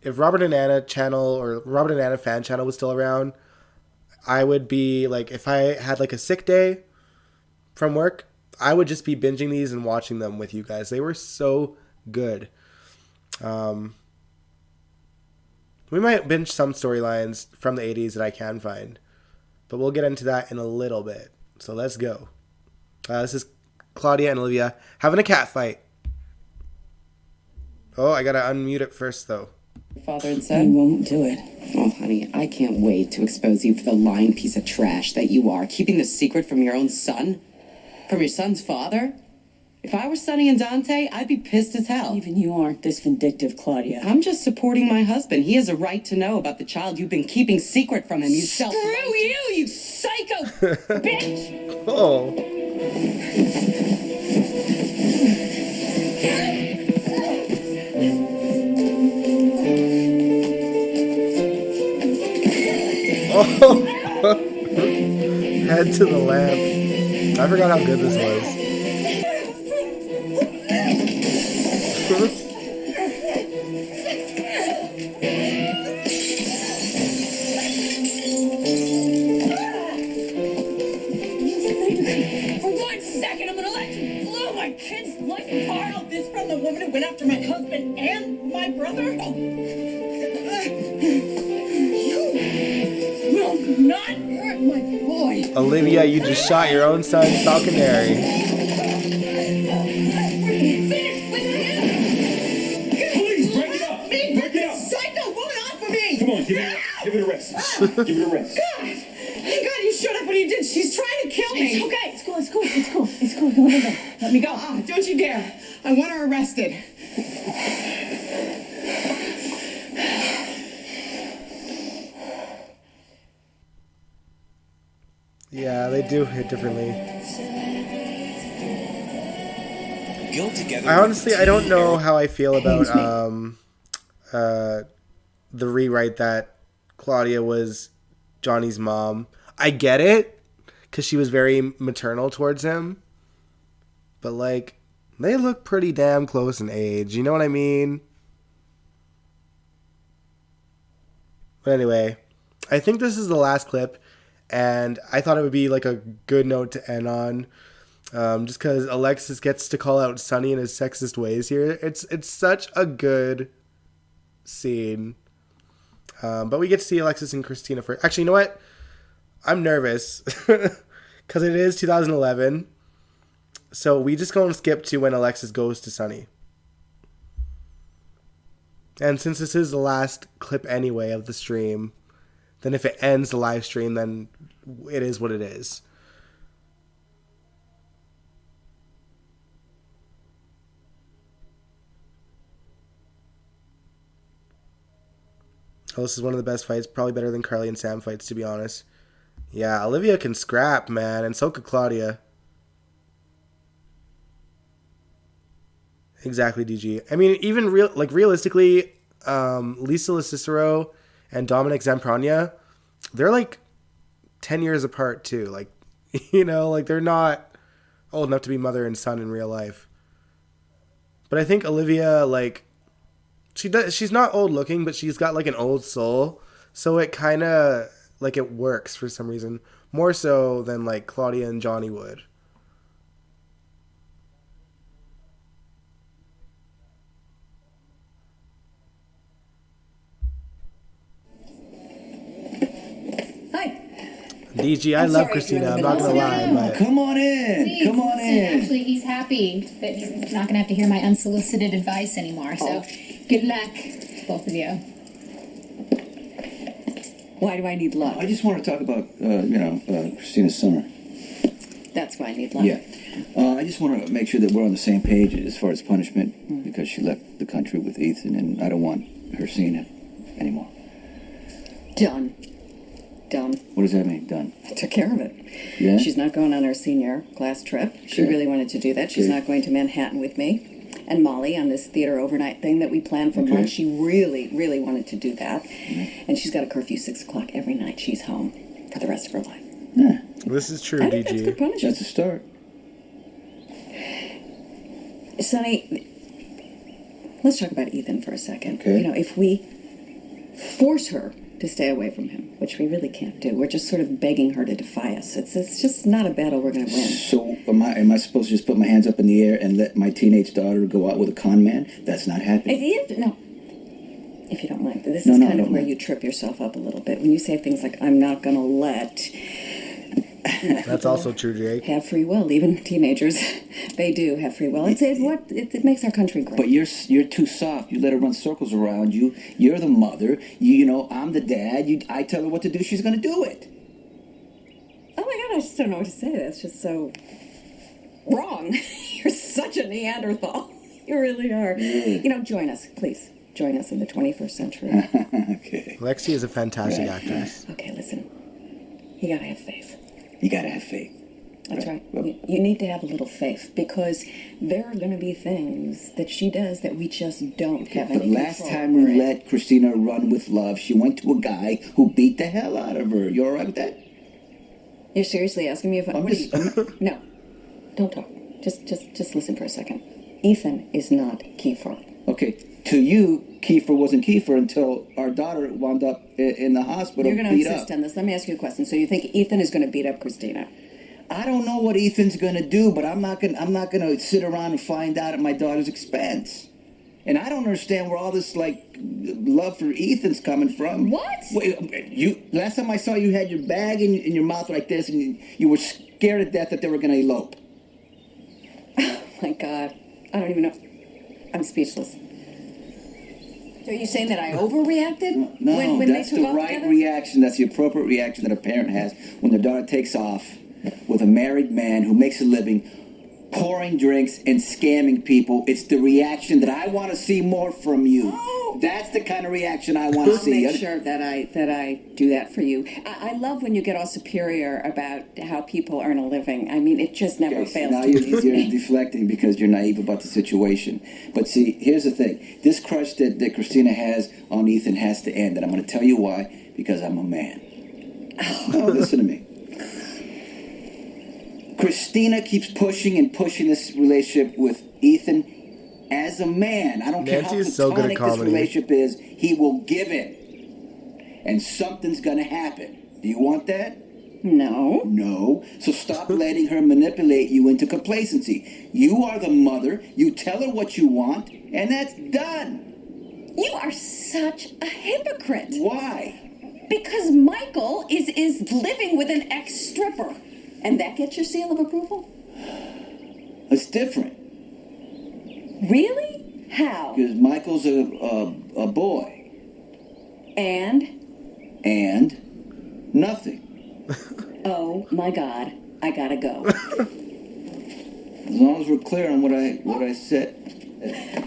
if Robert and Anna channel or Robert and Anna fan channel was still around, I would be like, if I had like a sick day from work, I would just be binging these and watching them with you guys. They were so good. We might binge some storylines from the 80s that I can find, but we'll get into that in a little bit. So let's go. This is Claudia and Olivia having a cat fight. Oh, I gotta unmute it first, though. Father and son? You won't do it. Oh, honey, I can't wait to expose you for the lying piece of trash that you are. Keeping the secret from your own son? From your son's father? If I were Sonny and Dante, I'd be pissed as hell. Even you aren't this vindictive, Claudia. I'm just supporting my husband. He has a right to know about the child you've been keeping secret from him. You Screw you psycho bitch! Oh. Oh. Head to the lamp. I forgot how good this was. Woman who went after my husband and my brother? You will not hurt my boy. Olivia, you just shot your own son, Falconeri. Please, break it up. Break it up. Psycho woman off of me. Come on, give it a rest. Give it a rest. God, thank God you showed up when you did. She's trying to kill me. It's okay. It's cool. No. Let me go. Don't you dare. I want her arrested. Yeah, they do hit differently. I don't know how I feel about the rewrite that Claudia was Johnny's mom. I get it, because she was very maternal towards him. But, like, they look pretty damn close in age. You know what I mean? But anyway, I think this is the last clip. And I thought it would be, like, a good note to end on. Just because Alexis gets to call out Sonny in his sexist ways here. It's such a good scene. But we get to see Alexis and Christina first. Actually, you know what? I'm nervous. Because it is 2011. So we just go and skip to when Alexis goes to Sonny. And since this is the last clip anyway of the stream, then if it ends the live stream, then it is what it is. Oh, this is one of the best fights. Probably better than Carly and Sam fights, to be honest. Yeah, Olivia can scrap, man. And so could Claudia. Exactly, DG. I mean, even realistically, Lisa Cicero and Dominic Zamprogna, they're like 10 years apart too. Like, you know, like they're not old enough to be mother and son in real life. But I think Olivia, like, she's not old looking, but she's got like an old soul. So it kind of, like, it works for some reason. More so than like Claudia and Johnny would. DG, I love Christina. I'm not gonna lie, but Come on in. Please, Come on listen, in. Actually, he's happy that he's not going to have to hear my unsolicited advice anymore. So, good luck, both of you. Why do I need luck? I just want to talk about, Christina Summer. That's why I need luck. Yeah. I just want to make sure that we're on the same page as far as punishment because she left the country with Ethan, and I don't want her seeing him anymore. Done. What does that mean, done? I took care of it. Yeah? She's not going on her senior class trip. She Okay. really wanted to do that. She's Okay. not going to Manhattan with me and Molly on this theater overnight thing that we planned for months. She really, really wanted to do that. And she's got a curfew 6 o'clock every night. She's home for the rest of her life. Yeah. this is true, I think that's DG. good punishment. That's a start. Sonny, let's talk about Ethan for a second. Okay. You know, if we force her to stay away from him, which we really can't do, we're just sort of begging her to defy us. It's just not a battle we're going to win. So am I supposed to just put my hands up in the air and let my teenage daughter go out with a con man? That's not happening. If you don't mind, this No, is no, I kind of don't where mind. you trip yourself up a little bit. When you say things like, I'm not going to let... That's also true, Jake. Have free will. Even teenagers, they do have free will. It makes our country great. But you're too soft. You let her run circles around you. You're the mother. You know, I'm the dad. I tell her what to do. She's going to do it. Oh my God, I just don't know what to say. That's just so wrong. You're such a Neanderthal. You really are. You know, join us, please. Join us in the 21st century. Okay. Lexi is a fantastic actress. Okay, listen. You gotta have faith. You got to have faith. That's right. You need to have a little faith because there are going to be things that she does that we just don't have The any last control time we over. let Christina run with love, she went to a guy who beat the hell out of her. You all right with that? You're seriously asking me if I'm what just- do you, No, don't talk. Just listen for a second. Ethan is not Kiefer. Okay, to you, Kiefer wasn't Kiefer until our daughter wound up in the hospital You're going to beat insist up. on this. Let me ask you a question. So you think Ethan is going to beat up Christina? I don't know what Ethan's going to do, but I'm not going to sit around and find out at my daughter's expense. And I don't understand where all this like love for Ethan's coming from. What? Wait, last time I saw you had your bag in your mouth like this, and you were scared to death that they were going to elope. My God, I don't even know. I'm speechless. So are you saying that I overreacted No, when that's they took the off right together? reaction. That's the appropriate reaction that a parent has when their daughter takes off with a married man who makes a living pouring drinks and scamming people. It's the reaction that I want to see more from you. Oh. That's the kind of reaction I want to I'll see. make sure that I do that for you. I love when you get all superior about how people earn a living. I mean, it just never Okay, so fails now to you're amuse me. deflecting because you're naive about the situation. But see, here's the thing. This crush that Christina has on Ethan has to end. And I'm going to tell you why. Because I'm a man. No, listen to me. Christina keeps pushing and pushing this relationship with Ethan as a man. I don't care Nancy how is so good at platonic this comedy. relationship is. He will give in. And something's going to happen. Do you want that? No. No. So stop letting her manipulate you into complacency. You are the mother. You tell her what you want, and that's done. You are such a hypocrite. Why? Because Michael is living with an ex-stripper. And that gets your seal of approval? It's different. Really? How? Because Michael's a boy. And? And nothing. Oh my God, I gotta go. As long as we're clear on what I said.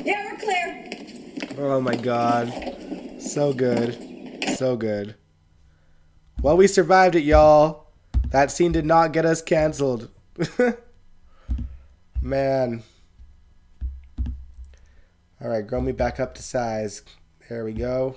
Yeah, we're clear. Oh my God. So good. So good. Well, we survived it, y'all. That scene did not get us canceled. Man. Alright, grow me back up to size. There we go.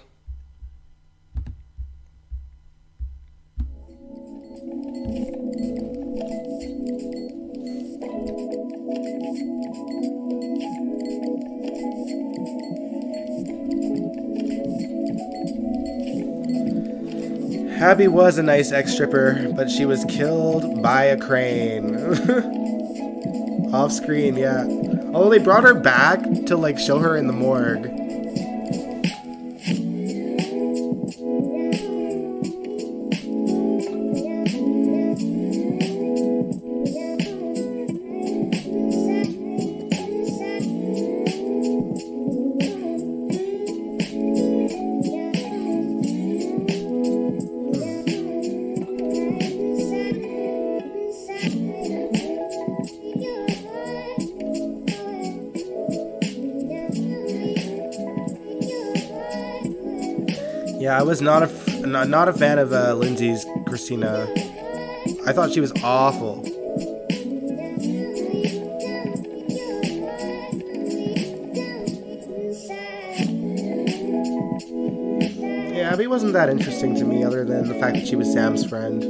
Abby was a nice ex-stripper, but she was killed by a crane. Off screen, yeah. Although they brought her back to like show her in the morgue. Yeah, I was not a fan of Lindsay's Christina. I thought she was awful. Yeah, Abby wasn't that interesting to me, other than the fact that she was Sam's friend.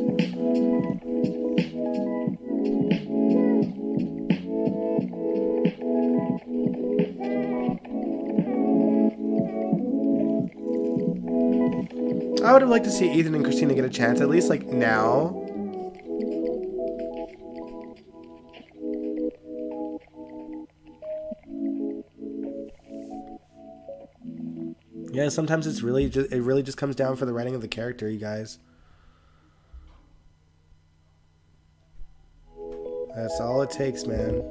I would have liked to see Ethan and Christina get a chance, at least like now. Yeah, sometimes it really just comes down for the writing of the character, you guys. That's all it takes, man.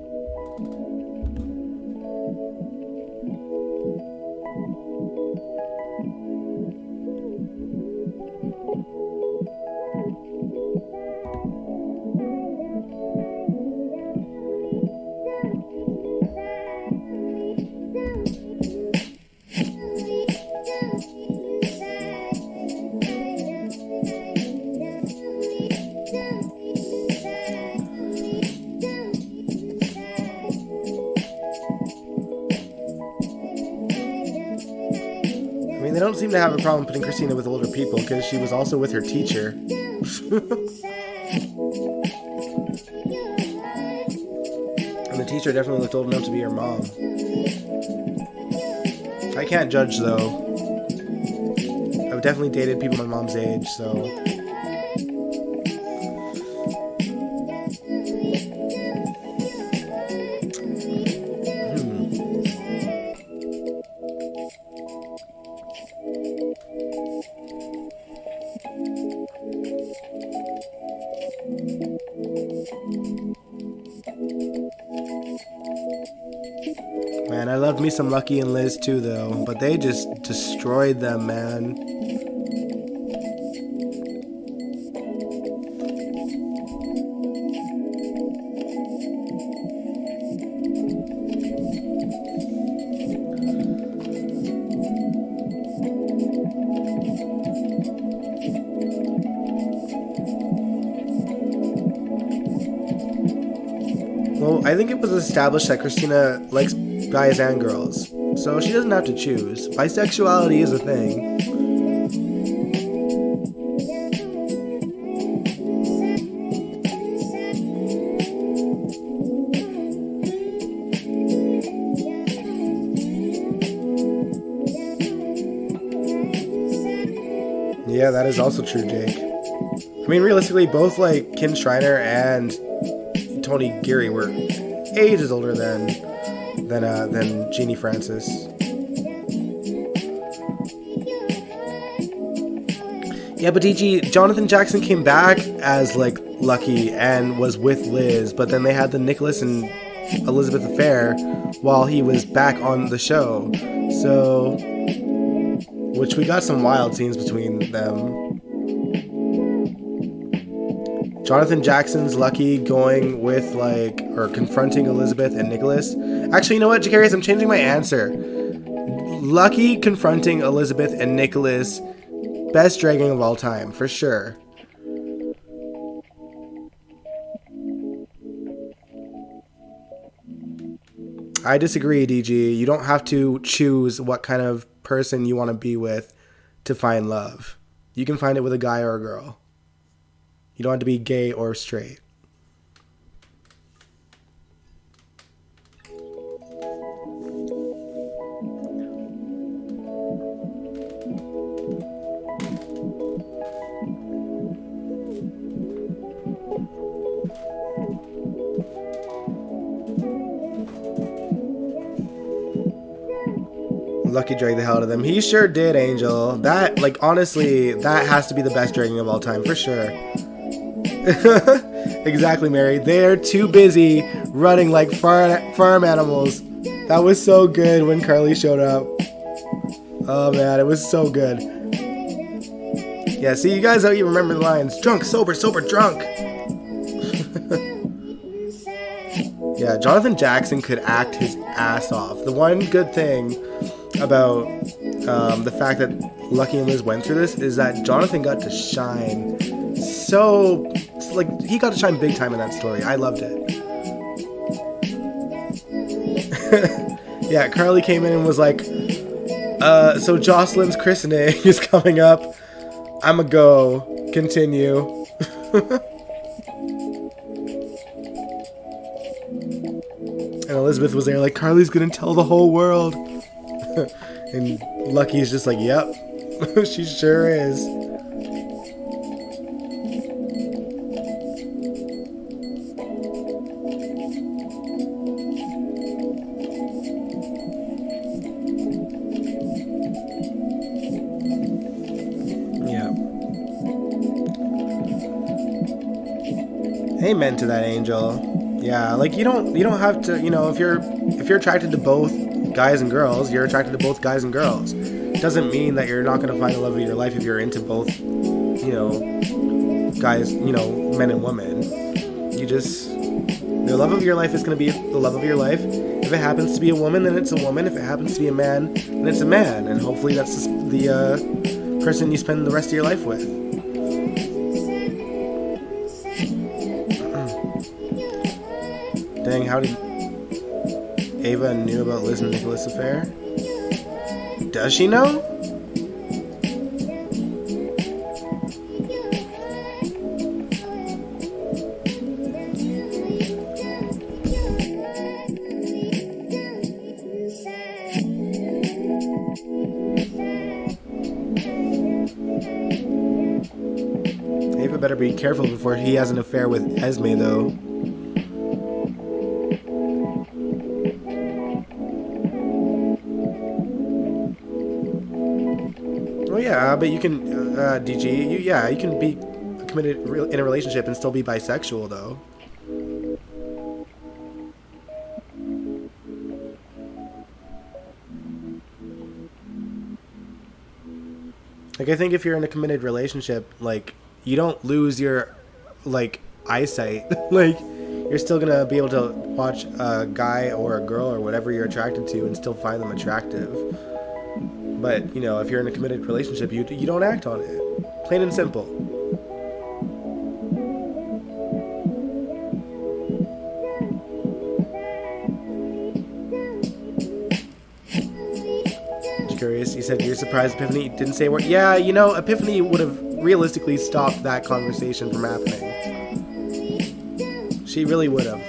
They don't seem to have a problem putting Christina with older people because she was also with her teacher. And the teacher definitely looked old enough to be her mom. I can't judge though. I've definitely dated people my mom's age, so... Man, I loved me some Lucky and Liz too, though. But they just destroyed them, man. Well, I think it was established that Christina likes guys and girls, so she doesn't have to choose. Bisexuality is a thing. Yeah, that is also true, Jake. I mean, realistically, both like Kim Schreiner and Tony Geary were ages older than Jeannie Francis. Yeah, but DG, Jonathan Jackson came back as like Lucky and was with Liz, but then they had the Nicholas and Elizabeth affair while he was back on the show. So, which we got some wild scenes between them. Jonathan Jackson's Lucky going with like, or confronting Elizabeth and Nicholas. Actually, you know what, Jacarius, I'm changing my answer. Lucky confronting Elizabeth and Nicholas, best dragging of all time, for sure. I disagree, DG. You don't have to choose what kind of person you want to be with to find love. You can find it with a guy or a girl. You don't have to be gay or straight. Lucky dragged the hell out of them. He sure did, Angel. That, like, honestly, that has to be the best dragging of all time, for sure. Exactly, Mary. They're too busy running like farm animals. That was so good when Carly showed up. Oh, man, it was so good. Yeah, see, you guys, how you remember the lines. Drunk, sober, sober, drunk. Yeah, Jonathan Jackson could act his ass off. The one good thing about the fact that Lucky and Liz went through this is that Jonathan got to shine so, like, he got to shine big time in that story. I loved it. Yeah, Carly came in and was like, so Jocelyn's christening is coming up. I'ma go. Continue. And Elizabeth was there like, Carly's gonna tell the whole world. And Lucky's just like, yep. She sure is. Yeah. Amen to that, Angel. Yeah, like you don't have to, you know, if you're attracted to both guys and girls, you're attracted to both guys and girls. Doesn't mean that you're not going to find the love of your life if you're into both, you know, guys, you know, men and women. You just, the love of your life is going to be the love of your life. If it happens to be a woman, then it's a woman. If it happens to be a man, then it's a man. And hopefully that's the person you spend the rest of your life with. Dang, how did Ava knew about Liz and Nicholas' affair? Does she know? Ava better be careful before he has an affair with Esme, though. Yeah, but you can, DG, you can be committed in a relationship and still be bisexual, though. Like, I think if you're in a committed relationship, like, you don't lose your, like, eyesight. Like, you're still gonna be able to watch a guy or a girl or whatever you're attracted to and still find them attractive. But, you know, if you're in a committed relationship, you don't act on it. Plain and simple. Just curious, you said you're surprised Epiphany didn't say a word. Yeah, you know, Epiphany would have realistically stopped that conversation from happening. She really would have.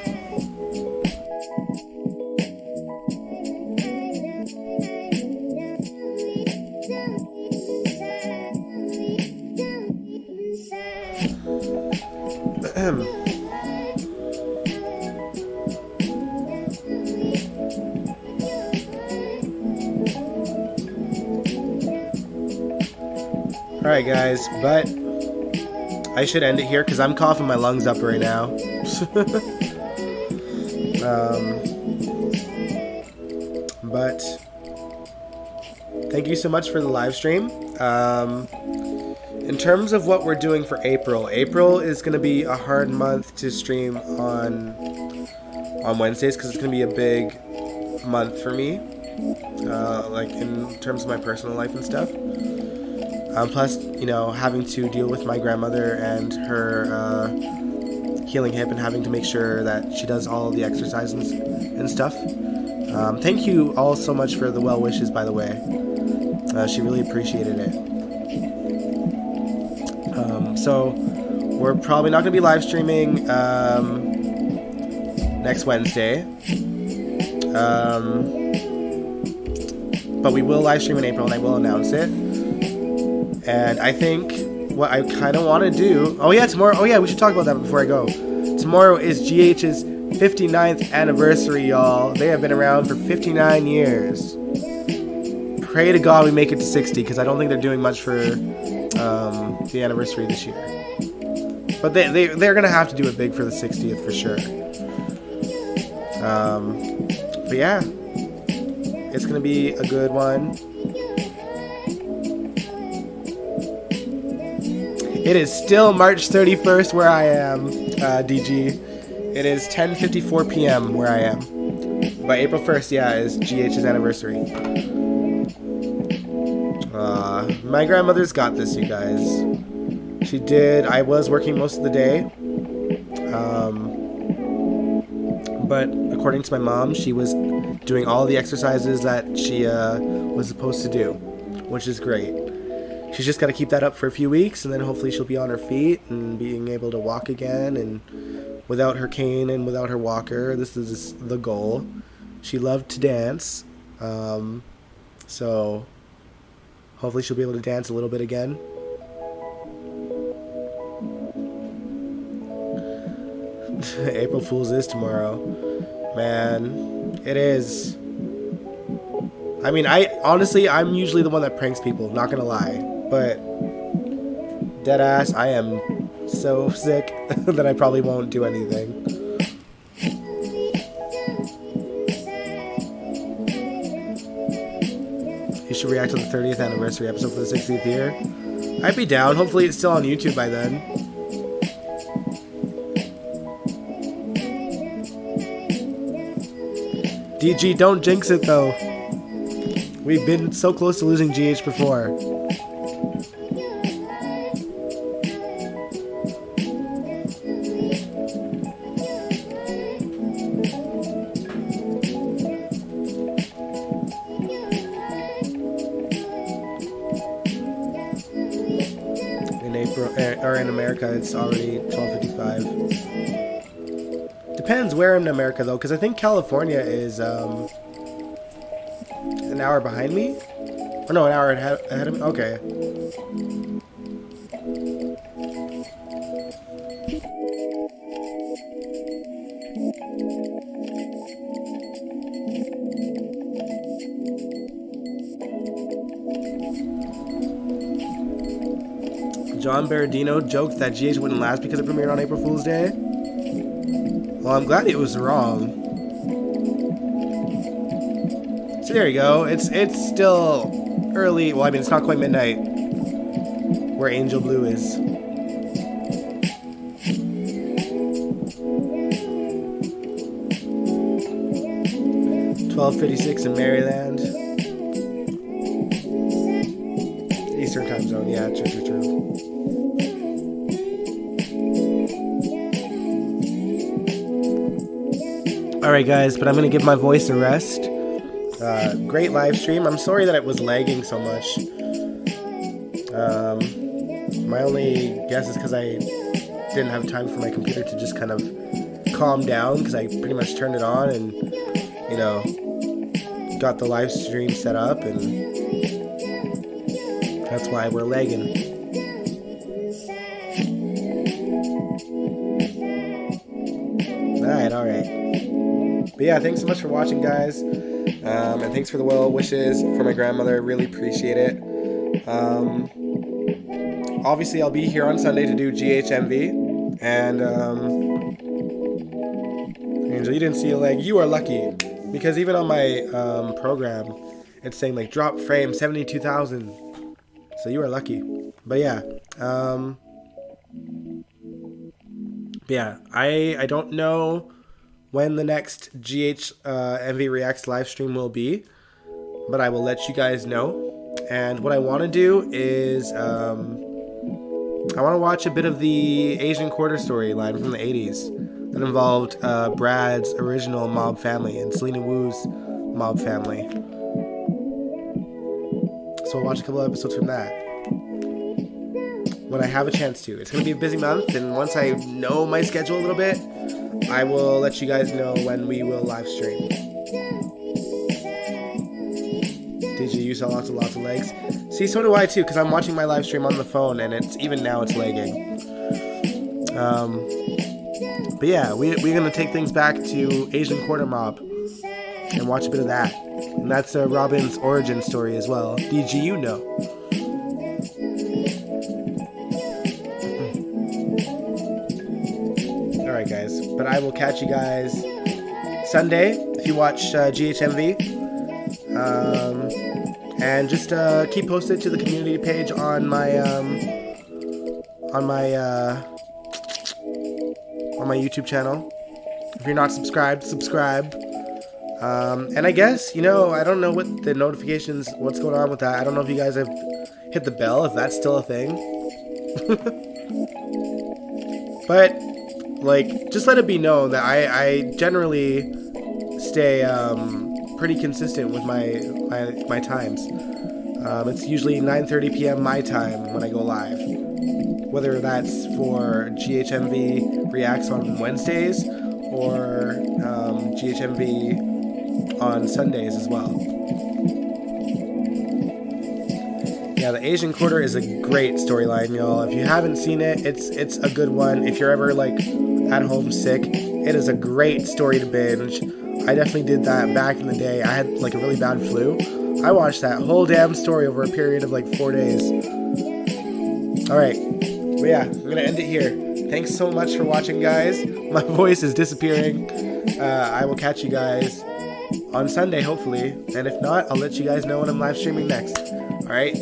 Alright guys, but I should end it here because I'm coughing my lungs up right now. But thank you so much for the live stream. In terms of what we're doing for April is going to be a hard month to stream on Wednesdays because it's going to be a big month for me, like in terms of my personal life and stuff. Plus, you know, having to deal with my grandmother and her healing hip and having to make sure that she does all the exercises and stuff. Thank you all so much for the well wishes, by the way. She really appreciated it. So we're probably not going to be live streaming next Wednesday. But we will live stream in April and I will announce it. And I think what I kind of want to do... Oh yeah, tomorrow... Oh yeah, we should talk about that before I go. Tomorrow is GH's 59th anniversary, y'all. They have been around for 59 years. pray to God we make it to 60, because I don't think they're doing much for the anniversary this year. But they're gonna have to do it big for the 60th for sure. But yeah, it's gonna be a good one. It is still March 31st where I am, DG. It is 10:54 p.m. where I am. But April 1st, yeah, is GH's anniversary. My grandmother's got this, you guys. She did. I was working most of the day. But according to my mom, she was doing all the exercises that she was supposed to do, which is great. She's just got to keep that up for a few weeks, and then hopefully she'll be on her feet and being able to walk again, and without her cane and without her walker. This is the goal. She loved to dance, so hopefully she'll be able to dance a little bit again. April Fool's is tomorrow. Man, it is. I mean, I'm usually the one that pranks people, not gonna lie. But, deadass, I am so sick that I probably won't do anything. You should react to the 30th anniversary episode for the 60th year. I'd be down. Hopefully it's still on YouTube by then. DG, don't jinx it though. We've been so close to losing GH before. In April, or in America, it's already 12:55. Depends where in America though, because I think California is an hour behind me. Or no, an hour ahead of me. Okay. John Berardino joked that GH wouldn't last because it premiered on April Fool's Day. Well, I'm glad it was wrong. So there you go. It's still early. Well, I mean, it's not quite midnight where Angel Blue is. $12:56 in Maryland. Eastern time zone. Yeah, true. Alright guys, but I'm going to give my voice a rest. Great live stream. I'm sorry that it was lagging so much. My only guess is because I didn't have time for my computer to just kind of calm down, because I pretty much turned it on and, you know, got the live stream set up, and that's why we're lagging. Alright. But yeah, thanks so much for watching, guys. And thanks for the well wishes for my grandmother. Really appreciate it. Obviously, I'll be here on Sunday to do GHMV. And, Angel, you didn't see a leg. You are lucky. Because even on my program, it's saying, like, drop frame 72,000. So you are lucky. But yeah. I don't know when the next GH MV Reacts live stream will be, but I will let you guys know. And what I want to do is I want to watch a bit of the Asian Quarter storyline from the 80s that involved Brad's original mob family and Selena Wu's mob family. So I'll watch a couple of episodes from that when I have a chance to. It's going to be a busy month, and once I know my schedule a little bit, I will let you guys know when we will live stream. Did you saw lots of legs? See, so do I too, because I'm watching my live stream on the phone, and it's even now it's lagging. But yeah, we're gonna take things back to Asian Quarter Mob. and watch a bit of that. And that's Robin's origin story as well. Did you know? Alright guys, but I will catch you guys Sunday if you watch GHMV. And just keep posted to the community page on my YouTube channel. If you're not subscribed, subscribe. And I guess, I don't know what the notifications, what's going on with that. I don't know if you guys have hit the bell, if that's still a thing. But, just let it be known that I generally stay pretty consistent with my times. It's usually 9:30 p.m. my time when I go live. Whether that's for GHMV Reacts on Wednesdays or GHMV on Sundays as well. Yeah, the Asian Quarter is a great storyline, y'all. If you haven't seen it, it's a good one. If you're ever at home sick, it is a great story to binge. I definitely did that back in the day. I had a really bad flu. I watched that whole damn story over a period of 4 days. Alright. But yeah, I'm gonna end it here. Thanks so much for watching, guys. My voice is disappearing. I will catch you guys on Sunday, hopefully. And if not, I'll let you guys know when I'm live streaming next. Alright?